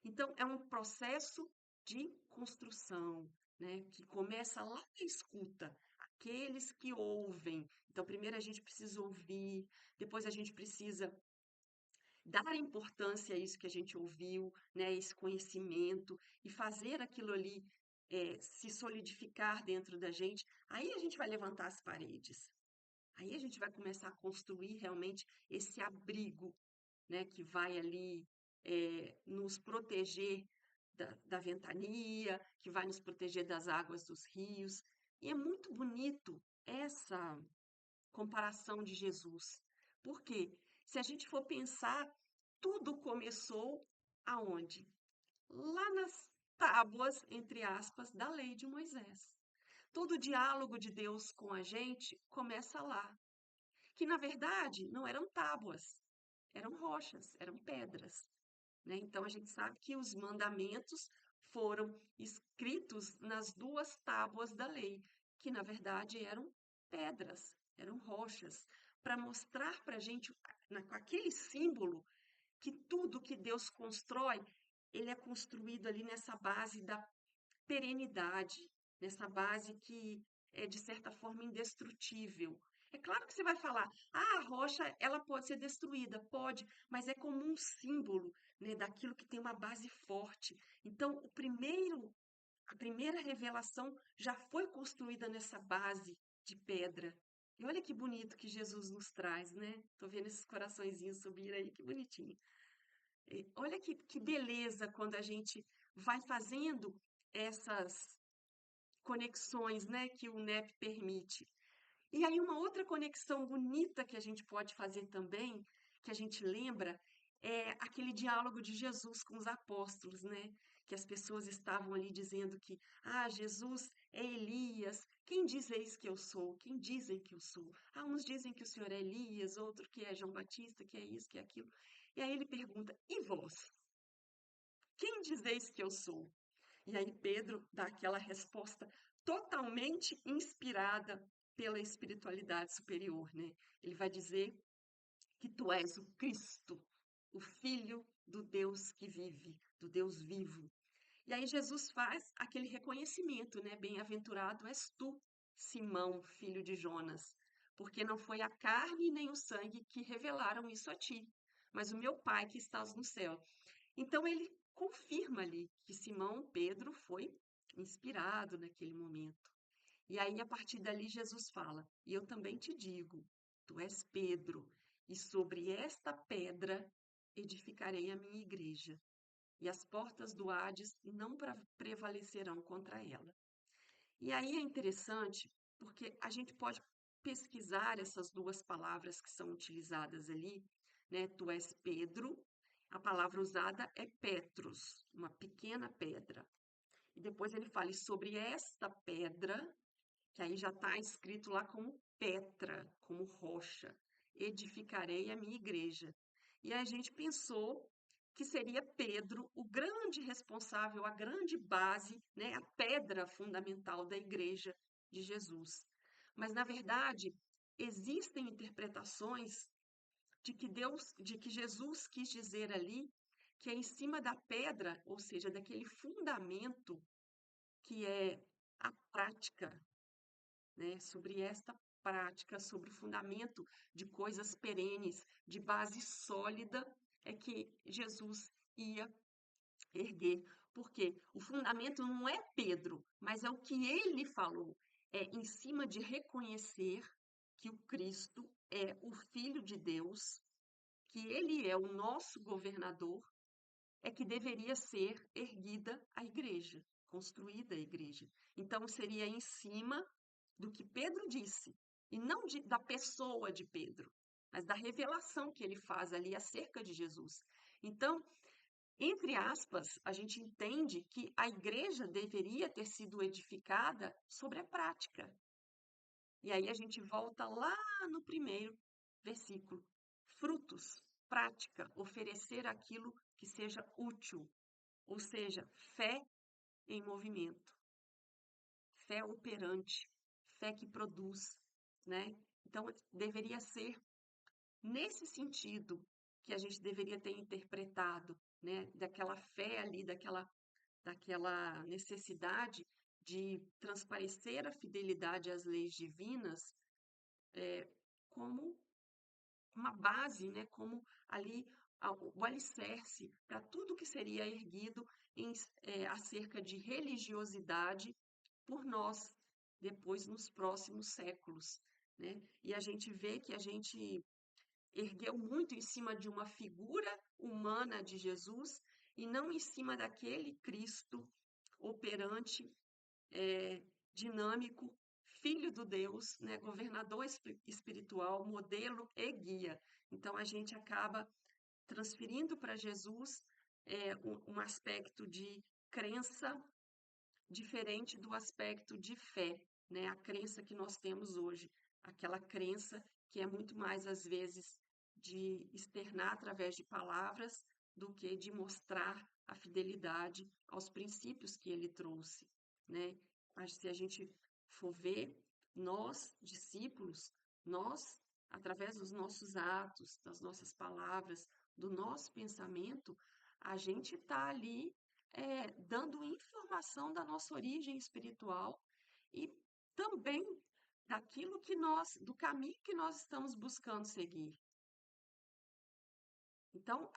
Speaker 1: Então, é um processo de construção, né, que começa lá na escuta, aqueles que ouvem. Então, primeiro a gente precisa ouvir, depois a gente precisa dar importância a isso que a gente ouviu, né, esse conhecimento, e fazer aquilo ali se solidificar dentro da gente. Aí a gente vai levantar as paredes. Aí a gente vai começar a construir realmente esse abrigo, né, que vai ali nos proteger da ventania, que vai nos proteger das águas dos rios. E é muito bonito essa comparação de Jesus. Por quê? Se a gente for pensar, tudo começou aonde? Lá nas tábuas, entre aspas, da lei de Moisés. Todo o diálogo de Deus com a gente começa lá, que na verdade não eram tábuas, eram rochas, eram pedras, né? Então a gente sabe que os mandamentos foram escritos nas duas tábuas da lei, que na verdade eram pedras, eram rochas, para mostrar para a gente, com aquele símbolo, que tudo que Deus constrói, ele é construído ali nessa base da perenidade, nessa base que é, de certa forma, indestrutível. É claro que você vai falar, ah, a rocha, ela pode ser destruída, pode, mas é como um símbolo, né, daquilo que tem uma base forte. Então, a primeira revelação já foi construída nessa base de pedra. E olha que bonito que Jesus nos traz, né? Tô vendo esses coraçõezinhos subir aí, que bonitinho. E olha que beleza quando a gente vai fazendo essas conexões, né, que o NEP permite. E aí uma outra conexão bonita que a gente pode fazer também, que a gente lembra, é aquele diálogo de Jesus com os apóstolos, né? Que as pessoas estavam ali dizendo que, ah, Jesus é Elias. Quem dizeis que eu sou? Quem dizem que eu sou? Ah, uns dizem que o Senhor é Elias, outro que é João Batista, que é isso, que é aquilo. E aí ele pergunta: e vós? Quem dizeis que eu sou? E aí Pedro dá aquela resposta totalmente inspirada pela espiritualidade superior, né? Ele vai dizer que tu és o Cristo, o Filho do Deus que vive, do Deus vivo. E aí Jesus faz aquele reconhecimento, né? Bem-aventurado és tu, Simão, filho de Jonas, porque não foi a carne nem o sangue que revelaram isso a ti, mas o meu Pai que estás no céu. Então ele confirma ali que Simão Pedro foi inspirado naquele momento. E aí, a partir dali, Jesus fala: E eu também te digo, tu és Pedro, e sobre esta pedra edificarei a minha igreja, e as portas do Hades não prevalecerão contra ela. E aí é interessante, porque a gente pode pesquisar essas duas palavras que são utilizadas ali, né? Tu és Pedro, a palavra usada é Petros, uma pequena pedra. E depois ele fala, e sobre esta pedra, que aí já está escrito lá como Petra, como rocha, edificarei a minha igreja. E a gente pensou que seria Pedro o grande responsável, a grande base, né, a pedra fundamental da igreja de Jesus. Mas na verdade, existem interpretações de que Jesus quis dizer ali que é em cima da pedra, ou seja, daquele fundamento que é a prática, né? Sobre esta prática, sobre o fundamento de coisas perenes, de base sólida, é que Jesus ia erguer. Porque o fundamento não é Pedro, mas é o que ele falou. É em cima de reconhecer que o Cristo é o Filho de Deus, que ele é o nosso governador, é que deveria ser erguida a igreja, construída a igreja. Então, seria em cima do que Pedro disse, e não da pessoa de Pedro, mas da revelação que ele faz ali acerca de Jesus. Então, entre aspas, a gente entende que a igreja deveria ter sido edificada sobre a prática. E aí a gente volta lá no primeiro versículo. Frutos, prática, oferecer aquilo que seja útil, ou seja, fé em movimento, fé operante, fé que produz, né? Então, deveria ser nesse sentido que a gente deveria ter interpretado, né? Daquela fé ali, daquela necessidade de transparecer a fidelidade às leis divinas como uma base, né? Como ali o alicerce para tudo que seria erguido acerca de religiosidade por nós depois nos próximos séculos. né? E a gente vê que a gente ergueu muito em cima de uma figura humana de Jesus e não em cima daquele Cristo operante, dinâmico, filho do Deus, né, governador espiritual, modelo e guia. Então a gente acaba transferindo para Jesus um aspecto de crença diferente do aspecto de fé, né? A crença que nós temos hoje, aquela crença que é muito mais às vezes de externar através de palavras do que de mostrar a fidelidade aos princípios que ele trouxe, né? Se a gente for ver, nós, discípulos, nós, através dos nossos atos, das nossas palavras, do nosso pensamento, a gente está ali dando informação da nossa origem espiritual e também do caminho que nós estamos buscando seguir. Então,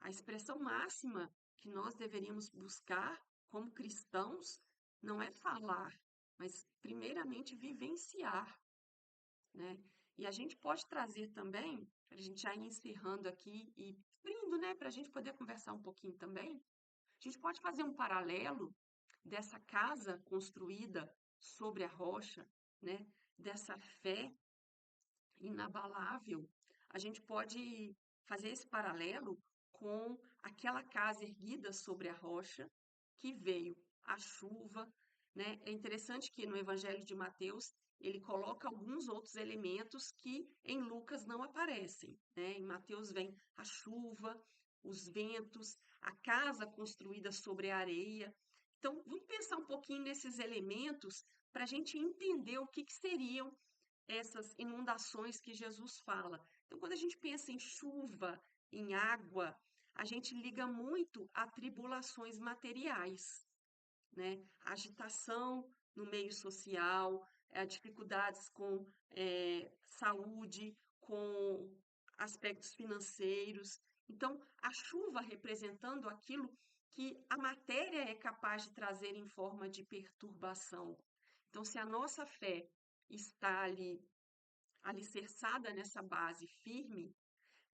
Speaker 1: a expressão máxima que nós deveríamos buscar como cristãos não é falar, mas primeiramente vivenciar, né? E a gente pode trazer também, para a gente já ir encerrando aqui e indo, né, para a gente poder conversar um pouquinho também, a gente pode fazer um paralelo dessa casa construída sobre a rocha, né? Dessa fé inabalável. A gente pode fazer esse paralelo com aquela casa erguida sobre a rocha que veio a chuva, né? É interessante que no Evangelho de Mateus ele coloca alguns outros elementos que em Lucas não aparecem, né? Em Mateus vem a chuva, os ventos, a casa construída sobre a areia. Então, vamos pensar um pouquinho nesses elementos para a gente entender o que seriam essas inundações que Jesus fala. Então, quando a gente pensa em chuva, em água, a gente liga muito a tribulações materiais, né? A agitação no meio social, dificuldades com saúde, com aspectos financeiros. Então, a chuva representando aquilo que a matéria é capaz de trazer em forma de perturbação. Então, se a nossa fé está ali alicerçada nessa base firme,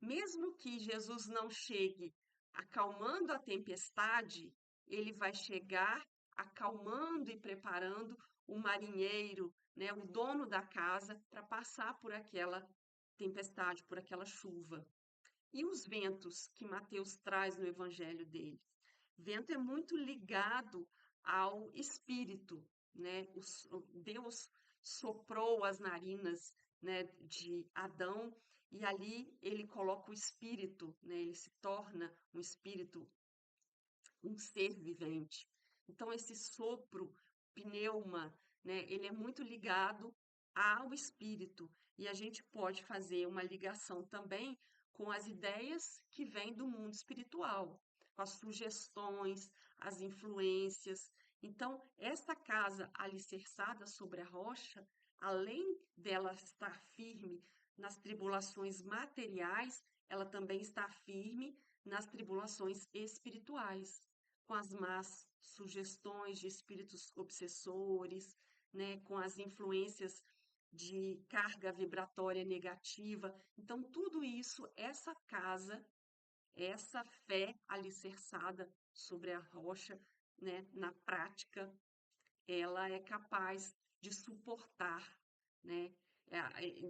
Speaker 1: mesmo que Jesus não chegue acalmando a tempestade, ele vai chegar acalmando e preparando o marinheiro, né, o dono da casa, para passar por aquela tempestade, por aquela chuva. E os ventos que Mateus traz no evangelho dele? Vento é muito ligado ao espírito, né? Deus soprou as narinas, né, de Adão e ali ele coloca o espírito, né? Ele se torna um espírito, um ser vivente. Então esse sopro, pneuma, né, ele é muito ligado ao espírito e a gente pode fazer uma ligação também com as ideias que vêm do mundo espiritual, com as sugestões, as influências. Então, esta casa alicerçada sobre a rocha, além dela estar firme nas tribulações materiais, ela também está firme nas tribulações espirituais, com as más sugestões de espíritos obsessores, né, com as influências de carga vibratória negativa. Então, tudo isso, essa casa, essa fé alicerçada sobre a rocha, né, na prática, ela é capaz de suportar, né?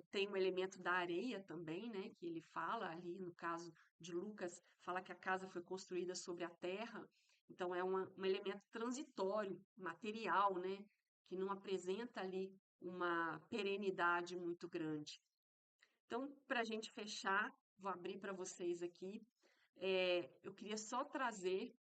Speaker 1: Tem um elemento da areia também, né? Que ele fala ali, no caso de Lucas, fala que a casa foi construída sobre a terra, então é um elemento transitório, material, né? Que não apresenta ali uma perenidade muito grande. Então, para a gente fechar, vou abrir para vocês aqui, eu queria só trazer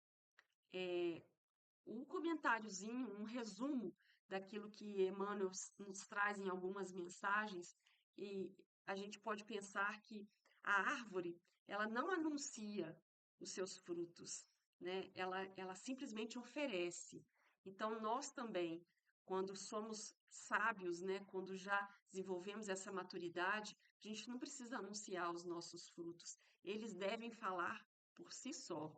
Speaker 1: um comentáriozinho, um resumo daquilo que Emmanuel nos traz em algumas mensagens, e a gente pode pensar que a árvore, ela não anuncia os seus frutos, né? Ela simplesmente oferece. Então, nós também, quando somos sábios, né? Quando já desenvolvemos essa maturidade, a gente não precisa anunciar os nossos frutos. Eles devem falar por si só,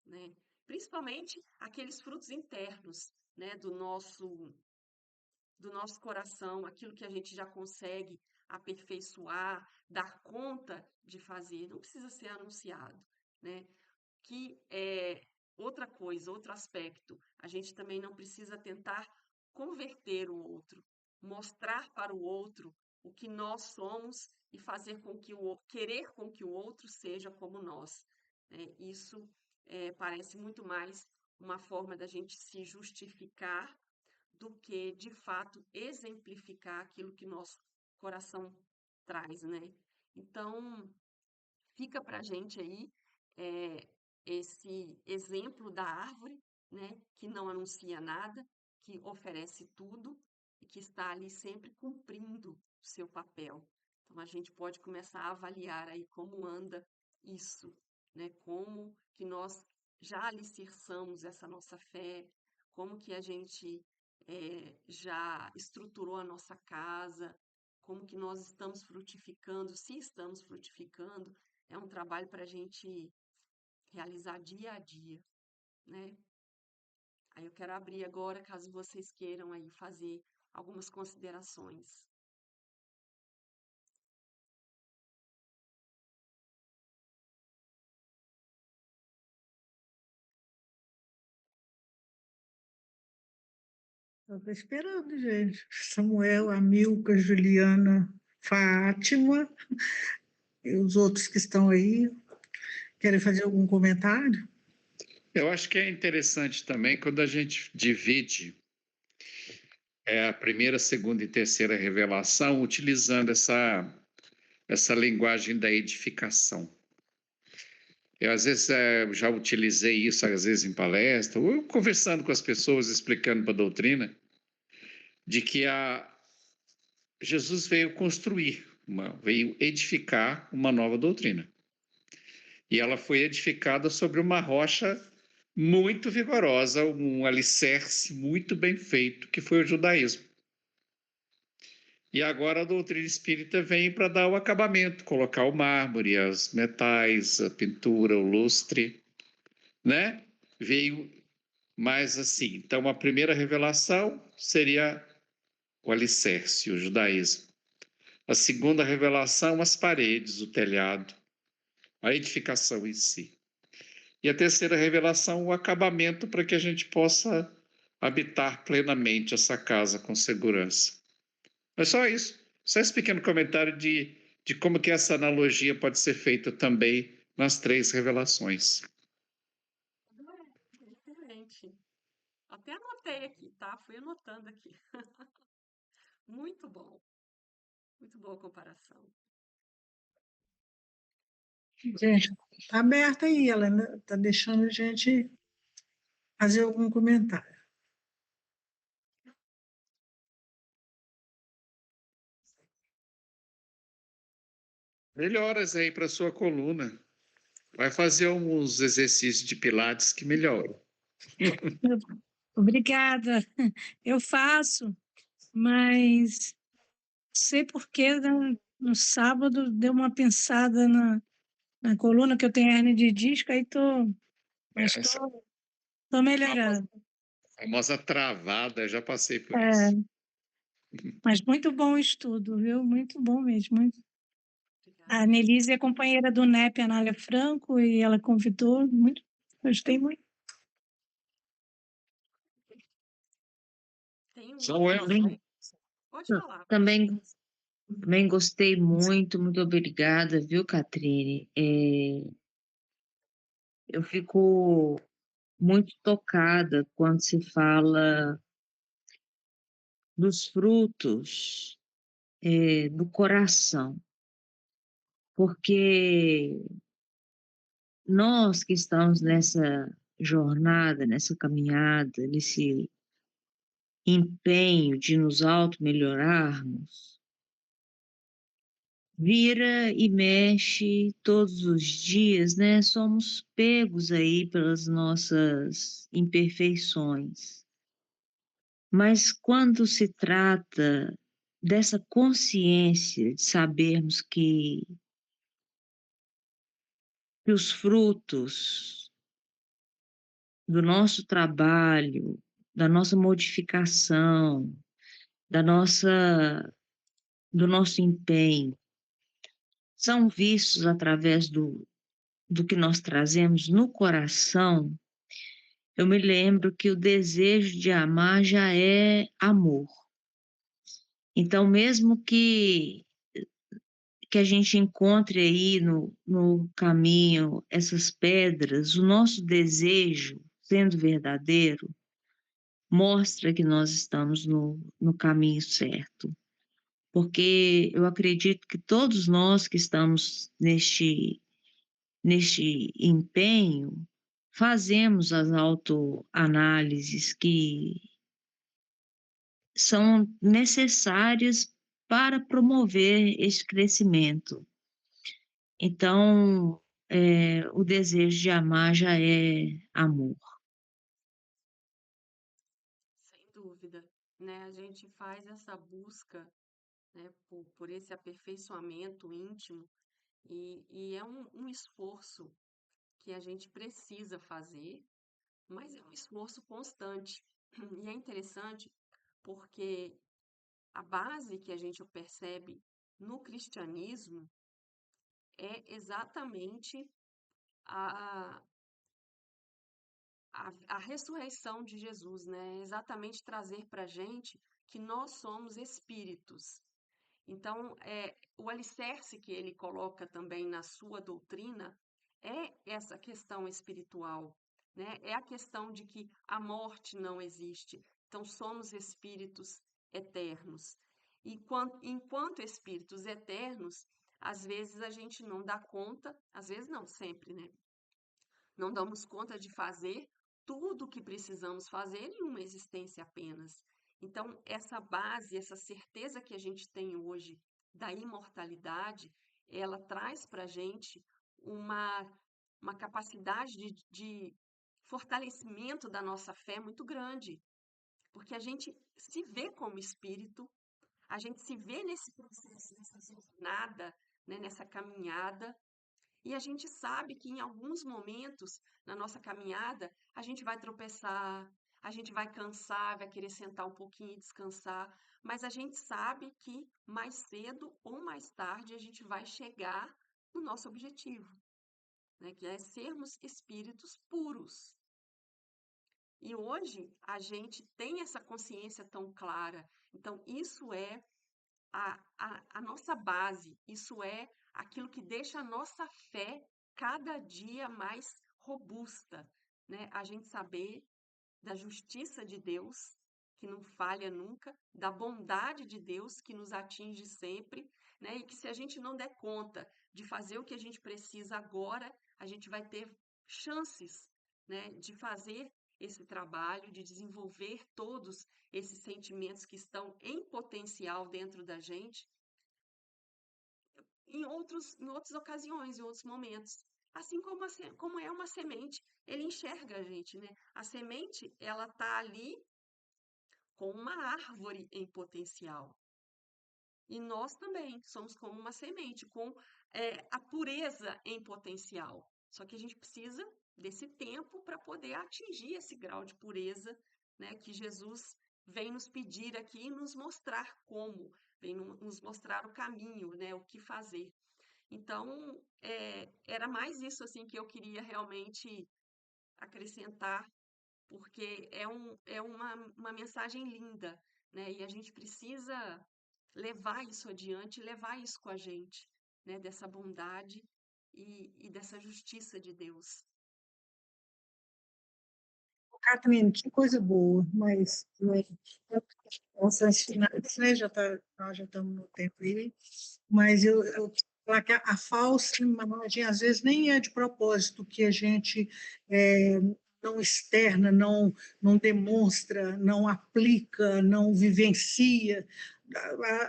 Speaker 1: né? Principalmente aqueles frutos internos, né, do nosso coração, aquilo que a gente já consegue aperfeiçoar, dar conta de fazer, não precisa ser anunciado, né? Que é outra coisa, outro aspecto, a gente também não precisa tentar converter o outro, mostrar para o outro o que nós somos e fazer com que querer com que o outro seja como nós, né? Isso parece muito mais uma forma da gente se justificar do que, de fato, exemplificar aquilo que nosso coração traz, né? Então, fica para a gente aí esse exemplo da árvore, né? Que não anuncia nada, que oferece tudo e que está ali sempre cumprindo o seu papel. Então, a gente pode começar a avaliar aí como anda isso, né? Como que nós já alicerçamos essa nossa fé, como que a gente já estruturou a nossa casa, como que nós estamos frutificando, se estamos frutificando, é um trabalho para a gente realizar dia a dia, né? Aí eu quero abrir agora, caso vocês queiram aí fazer algumas considerações.
Speaker 4: Estava esperando, gente. Samuel, Amilca, Juliana, Fátima e os outros que estão aí. Querem fazer algum comentário?
Speaker 3: Eu acho que é interessante também quando a gente divide a primeira, segunda e terceira revelação utilizando essa linguagem da edificação. Eu, às vezes, já utilizei isso, às vezes, em palestra, ou conversando com as pessoas, explicando para a doutrina, de que Jesus veio construir, veio edificar uma nova doutrina. E ela foi edificada sobre uma rocha muito vigorosa, um alicerce muito bem feito, que foi o judaísmo. E agora a doutrina espírita vem para dar o acabamento, colocar o mármore, os metais, a pintura, o lustre, né? Veio mais assim. Então, a primeira revelação seria o alicerce, o judaísmo. A segunda revelação, as paredes, o telhado, a edificação em si. E a terceira revelação, o acabamento para que a gente possa habitar plenamente essa casa com segurança. É só isso. Só esse pequeno comentário de como que essa analogia pode ser feita também nas três revelações.
Speaker 1: Excelente. Até anotei aqui, tá? Fui anotando aqui. Muito bom. Muito boa comparação.
Speaker 4: Gente, está aberta aí, ela está deixando a gente fazer algum comentário.
Speaker 3: Melhoras aí para sua coluna. Vai fazer uns exercícios de pilates que melhoram.
Speaker 6: Obrigada. Eu faço, mas sei por que no sábado deu uma pensada na coluna, que eu tenho hernia de disco, aí mas
Speaker 3: Essa
Speaker 6: tô melhorando.
Speaker 3: famosa travada, já passei por
Speaker 6: É,
Speaker 3: isso.
Speaker 6: mas muito bom o estudo, viu? Muito bom mesmo. A
Speaker 1: Obrigada.
Speaker 6: Nelise é companheira do NEP Anália Franco e ela convidou, gostei muito.
Speaker 1: Tem um
Speaker 3: Samuel,
Speaker 1: outro. Pode falar.
Speaker 2: Também gostei muito obrigada, viu, Catrine? Eu fico muito tocada quando se fala dos frutos do coração, porque nós que estamos nessa jornada, nessa caminhada, nesse empenho de nos auto-melhorarmos, vira e mexe todos os dias, né? Somos pegos aí pelas nossas imperfeições. Mas quando se trata dessa consciência de sabermos que os frutos do nosso trabalho, da nossa modificação, do nosso empenho, são vistos através do que nós trazemos no coração, eu me lembro que o desejo de amar já é amor. Então, mesmo que a gente encontre aí no caminho essas pedras, o nosso desejo, sendo verdadeiro, mostra que nós estamos no caminho certo. Porque eu acredito que todos nós que estamos neste empenho, fazemos as autoanálises que são necessárias para promover esse crescimento. Então, o desejo de amar já é amor.
Speaker 1: Sem dúvida, né? A gente faz essa busca, né, por esse aperfeiçoamento íntimo e é um esforço que a gente precisa fazer, mas é um esforço constante. E é interessante porque a base que a gente percebe no cristianismo é exatamente a, a ressurreição de Jesus, né? É exatamente trazer para a gente que nós somos espíritos. Então, o alicerce que ele coloca também na sua doutrina é essa questão espiritual, né? É a questão de que a morte não existe. Então, somos espíritos eternos. E enquanto espíritos eternos, às vezes a gente não dá conta, às vezes não, sempre, né? Não damos conta de fazer tudo o que precisamos fazer em uma existência apenas. Então, essa base, essa certeza que a gente tem hoje da imortalidade, ela traz para a gente uma, uma capacidade de fortalecimento da nossa fé muito grande, porque a gente se vê como espírito, a gente se vê nesse processo, nessa jornada, né, nessa caminhada, e a gente sabe que em alguns momentos na nossa caminhada a gente vai tropeçar, a gente vai cansar, vai querer sentar um pouquinho e descansar, mas a gente sabe que mais cedo ou mais tarde a gente vai chegar no nosso objetivo, né, que é sermos espíritos puros. E hoje a gente tem essa consciência tão clara. Então, isso é a nossa base, isso é aquilo que deixa a nossa fé cada dia mais robusta, né? A gente saber da justiça de Deus, que não falha nunca, da bondade de Deus, que nos atinge sempre, né? E que se a gente não der conta de fazer o que a gente precisa agora, a gente vai ter chances, né, de fazer esse trabalho, de desenvolver todos esses sentimentos que estão em potencial dentro da gente em outras ocasiões, em outros momentos. Assim como, como é uma semente, ele enxerga a gente, né? A semente, ela tá ali com uma árvore em potencial. E nós também somos como uma semente, com a pureza em potencial. Só que a gente precisa desse tempo para poder atingir esse grau de pureza, né, que Jesus vem nos pedir aqui e nos mostrar como, vem nos mostrar o caminho, né, o que fazer. Então, era mais isso assim que eu queria realmente acrescentar, porque é uma mensagem linda, né? E a gente precisa levar isso adiante, levar isso com a gente, né? Dessa bondade e dessa justiça de Deus.
Speaker 4: Catherine, que coisa boa, mas essas finais, né, nós já estamos no tempo aí, mas eu quero falar que a falsa imagem, às vezes, nem é de propósito, que a gente não externa, não demonstra, não aplica, não vivencia.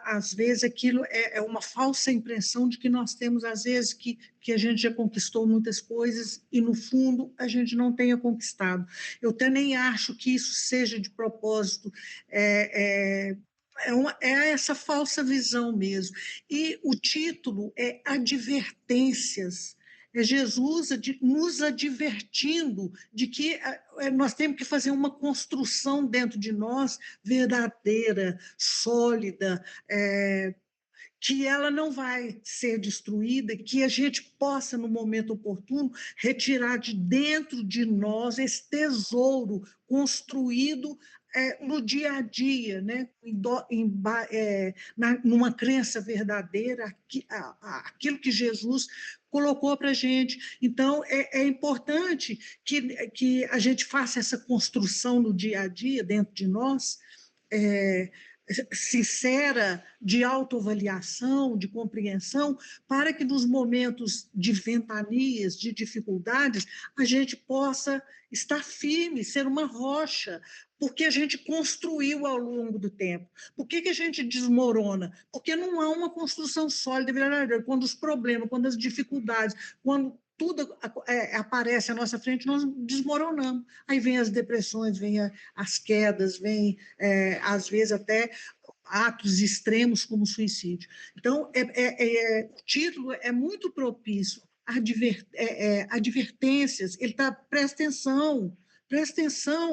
Speaker 4: Às vezes aquilo é uma falsa impressão de que nós temos, às vezes, que a gente já conquistou muitas coisas e, no fundo, a gente não tenha conquistado. Eu até nem acho que isso seja de propósito, é essa falsa visão mesmo. E o título é Advertências É Jesus nos advertindo de que nós temos que fazer uma construção dentro de nós verdadeira, sólida, que ela não vai ser destruída, que a gente possa, no momento oportuno, retirar de dentro de nós esse tesouro construído no dia a dia, né? Numa crença verdadeira, aquilo que Jesus colocou para a gente. Então, é importante que a gente faça essa construção no dia a dia, dentro de nós, sincera, de autoavaliação, de compreensão, para que nos momentos de ventanias, de dificuldades, a gente possa estar firme, ser uma rocha, porque a gente construiu ao longo do tempo. Por que a gente desmorona? Porque não há uma construção sólida, verdadeira. Quando os problemas, quando as dificuldades, quando tudo aparece à nossa frente, nós desmoronamos. Aí vem as depressões, vem as quedas, vem, às vezes, até atos extremos como suicídio. Então, o título é muito propício a advertências. Ele está, presta atenção,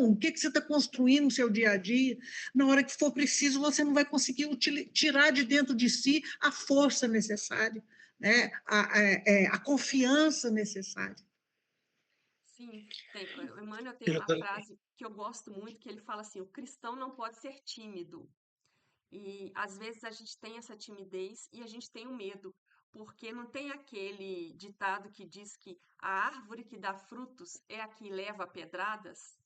Speaker 4: o que você está construindo no seu dia a dia. Na hora que for preciso, você não vai conseguir tirar de dentro de si a força necessária, né? A confiança necessária.
Speaker 1: Sim, o Emmanuel tem uma frase que eu gosto muito, que ele fala assim: o cristão não pode ser tímido. E às vezes a gente tem essa timidez e a gente tem o medo, porque não tem aquele ditado que diz que a árvore que dá frutos é a que leva pedradas?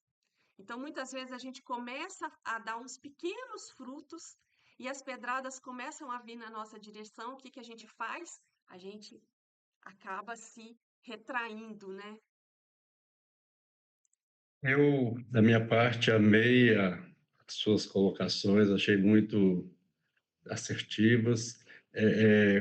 Speaker 1: Então, muitas vezes a gente começa a dar uns pequenos frutos e as pedradas começam a vir na nossa direção. O que que a gente faz? A gente acaba se retraindo, né?
Speaker 5: Eu, da minha parte, amei as suas colocações, achei muito assertivas.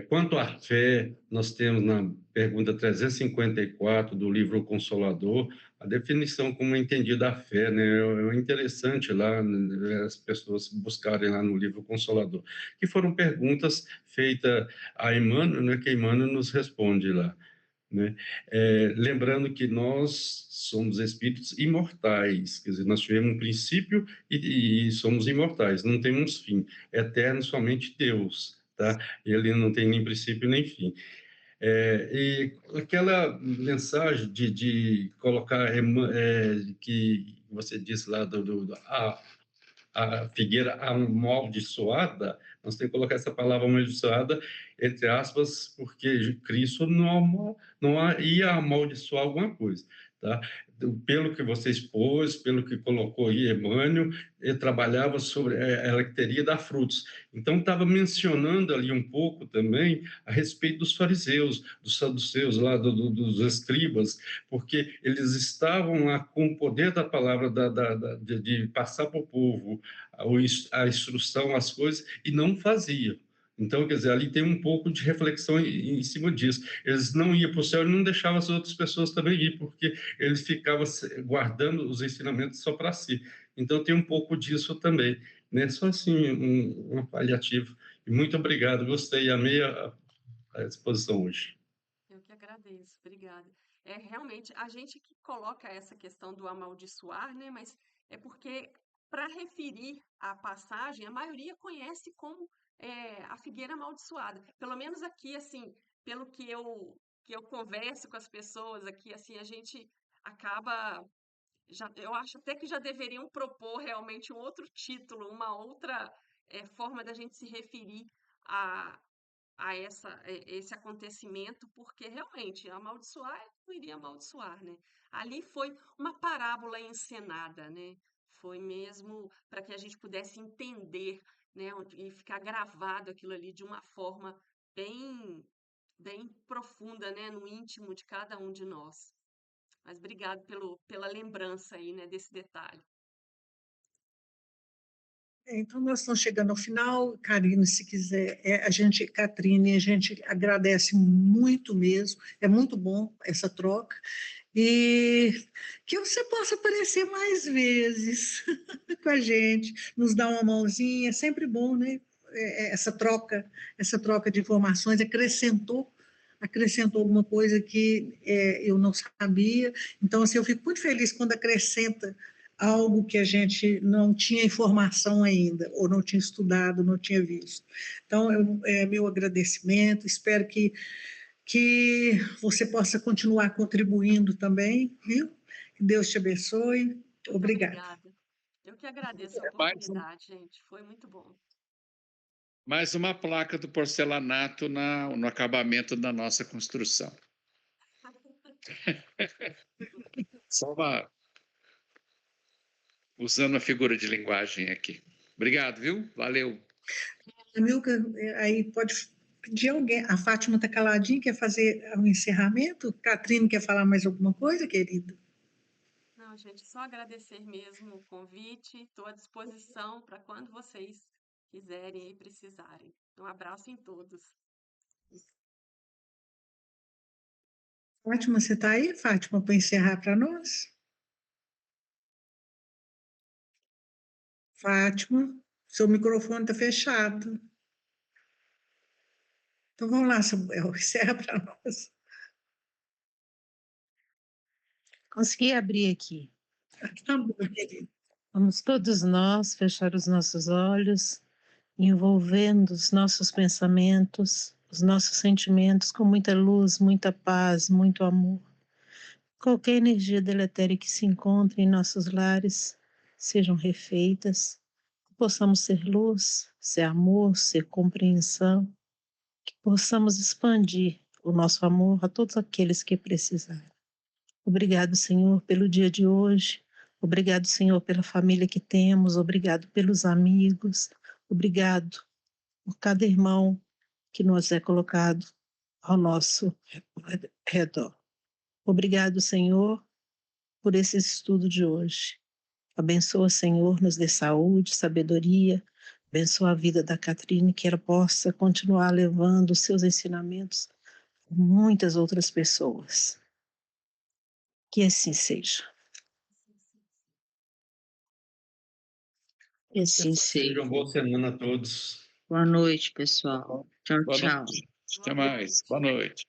Speaker 5: Quanto à fé, nós temos na pergunta 354 do livro O Consolador, a definição como entendida a fé, né? É interessante lá, né, as pessoas buscarem lá no livro O Consolador, que foram perguntas feitas a Emmanuel, né, que Emmanuel nos responde lá, né? Lembrando que nós somos espíritos imortais, quer dizer, nós tivemos um princípio e somos imortais, não temos fim, eterno somente Deus, tá? Ele não tem nem princípio nem fim. E aquela mensagem de colocar que você disse lá a figueira amaldiçoada, nós temos que colocar essa palavra amaldiçoada entre aspas, porque Cristo não ia amaldiçoar alguma coisa, tá? Pelo que você expôs, pelo que colocou aí Emmanuel, ele trabalhava sobre ela que teria dar frutos. Então, estava mencionando ali um pouco também a respeito dos fariseus, dos saduceus, lá dos escribas, porque eles estavam lá com o poder da palavra de passar para o povo a instrução, as coisas, e não faziam. Então, quer dizer, ali tem um pouco de reflexão em cima disso. Eles não iam para o céu e não deixavam as outras pessoas também ir, porque eles ficavam guardando os ensinamentos só para si. Então, tem um pouco disso também, né? Só assim, um paliativo. E muito obrigado, gostei, amei a exposição hoje.
Speaker 1: Eu que agradeço, obrigada. É realmente a gente que coloca essa questão do amaldiçoar, né? Mas é porque, para referir a passagem, a maioria conhece como a figueira amaldiçoada. Pelo menos aqui, assim, pelo que eu converso com as pessoas aqui, assim, a gente acaba. Eu acho até que já deveriam propor realmente um outro título, uma outra forma da gente se referir a, esse acontecimento, porque realmente amaldiçoar não iria amaldiçoar, né? Ali foi uma parábola encenada, né? Foi mesmo para que a gente pudesse entender, né? E ficar gravado aquilo ali de uma forma bem, bem profunda, né? No íntimo de cada um de nós. Mas obrigado pela lembrança aí, né? Desse detalhe.
Speaker 4: Então, nós estamos chegando ao final. Karine, se quiser, Catrine, a gente agradece muito mesmo, é muito bom essa troca, e que você possa aparecer mais vezes com a gente, nos dar uma mãozinha, é sempre bom, né? Essa troca de informações acrescentou acrescentou alguma coisa que eu não sabia. Então, assim, eu fico muito feliz quando acrescenta algo que a gente não tinha informação ainda, ou não tinha estudado, não tinha visto. Então, meu agradecimento, espero que você possa continuar contribuindo também, viu? Que Deus te abençoe.
Speaker 1: Muito
Speaker 4: Obrigada.
Speaker 1: obrigada. Eu que agradeço a
Speaker 3: Mais,
Speaker 1: oportunidade, gente. Foi muito bom.
Speaker 3: mais uma placa do porcelanato no acabamento da nossa construção. Só usando a figura de linguagem aqui. Obrigado, viu? Valeu.
Speaker 4: Milka, aí pode pedir alguém. A Fátima está caladinha, quer fazer o encerramento? Catrine quer falar mais alguma coisa, querida?
Speaker 1: Não, gente, só agradecer mesmo o convite. Estou à disposição para quando vocês quiserem e precisarem. Um abraço em todos.
Speaker 4: Fátima, você está aí, Fátima, para encerrar para nós? Fátima, seu microfone está fechado. Então vamos lá, Samuel, encerra para nós.
Speaker 7: Consegui abrir aqui.
Speaker 4: Tá bom, querida.
Speaker 7: Vamos todos nós fechar os nossos olhos, envolvendo os nossos pensamentos, os nossos sentimentos com muita luz, muita paz, muito amor. Qualquer energia deletéria que se encontre em nossos lares sejam refeitas, que possamos ser luz, ser amor, ser compreensão, que possamos expandir o nosso amor a todos aqueles que precisarem. Obrigado, Senhor, pelo dia de hoje. Obrigado, Senhor, pela família que temos. Obrigado pelos amigos. Obrigado por cada irmão que nos é colocado ao nosso redor. Obrigado, Senhor, por esse estudo de hoje. Abençoa, Senhor, nos dê saúde, sabedoria. Abençoa a vida da Catrine, que ela possa continuar levando os seus ensinamentos a muitas outras pessoas. Que assim seja.
Speaker 2: Que assim seja.
Speaker 5: Uma boa semana a todos.
Speaker 2: Boa noite, pessoal. Tchau,
Speaker 3: Boa
Speaker 2: tchau.
Speaker 3: noite. Até mais. Boa noite.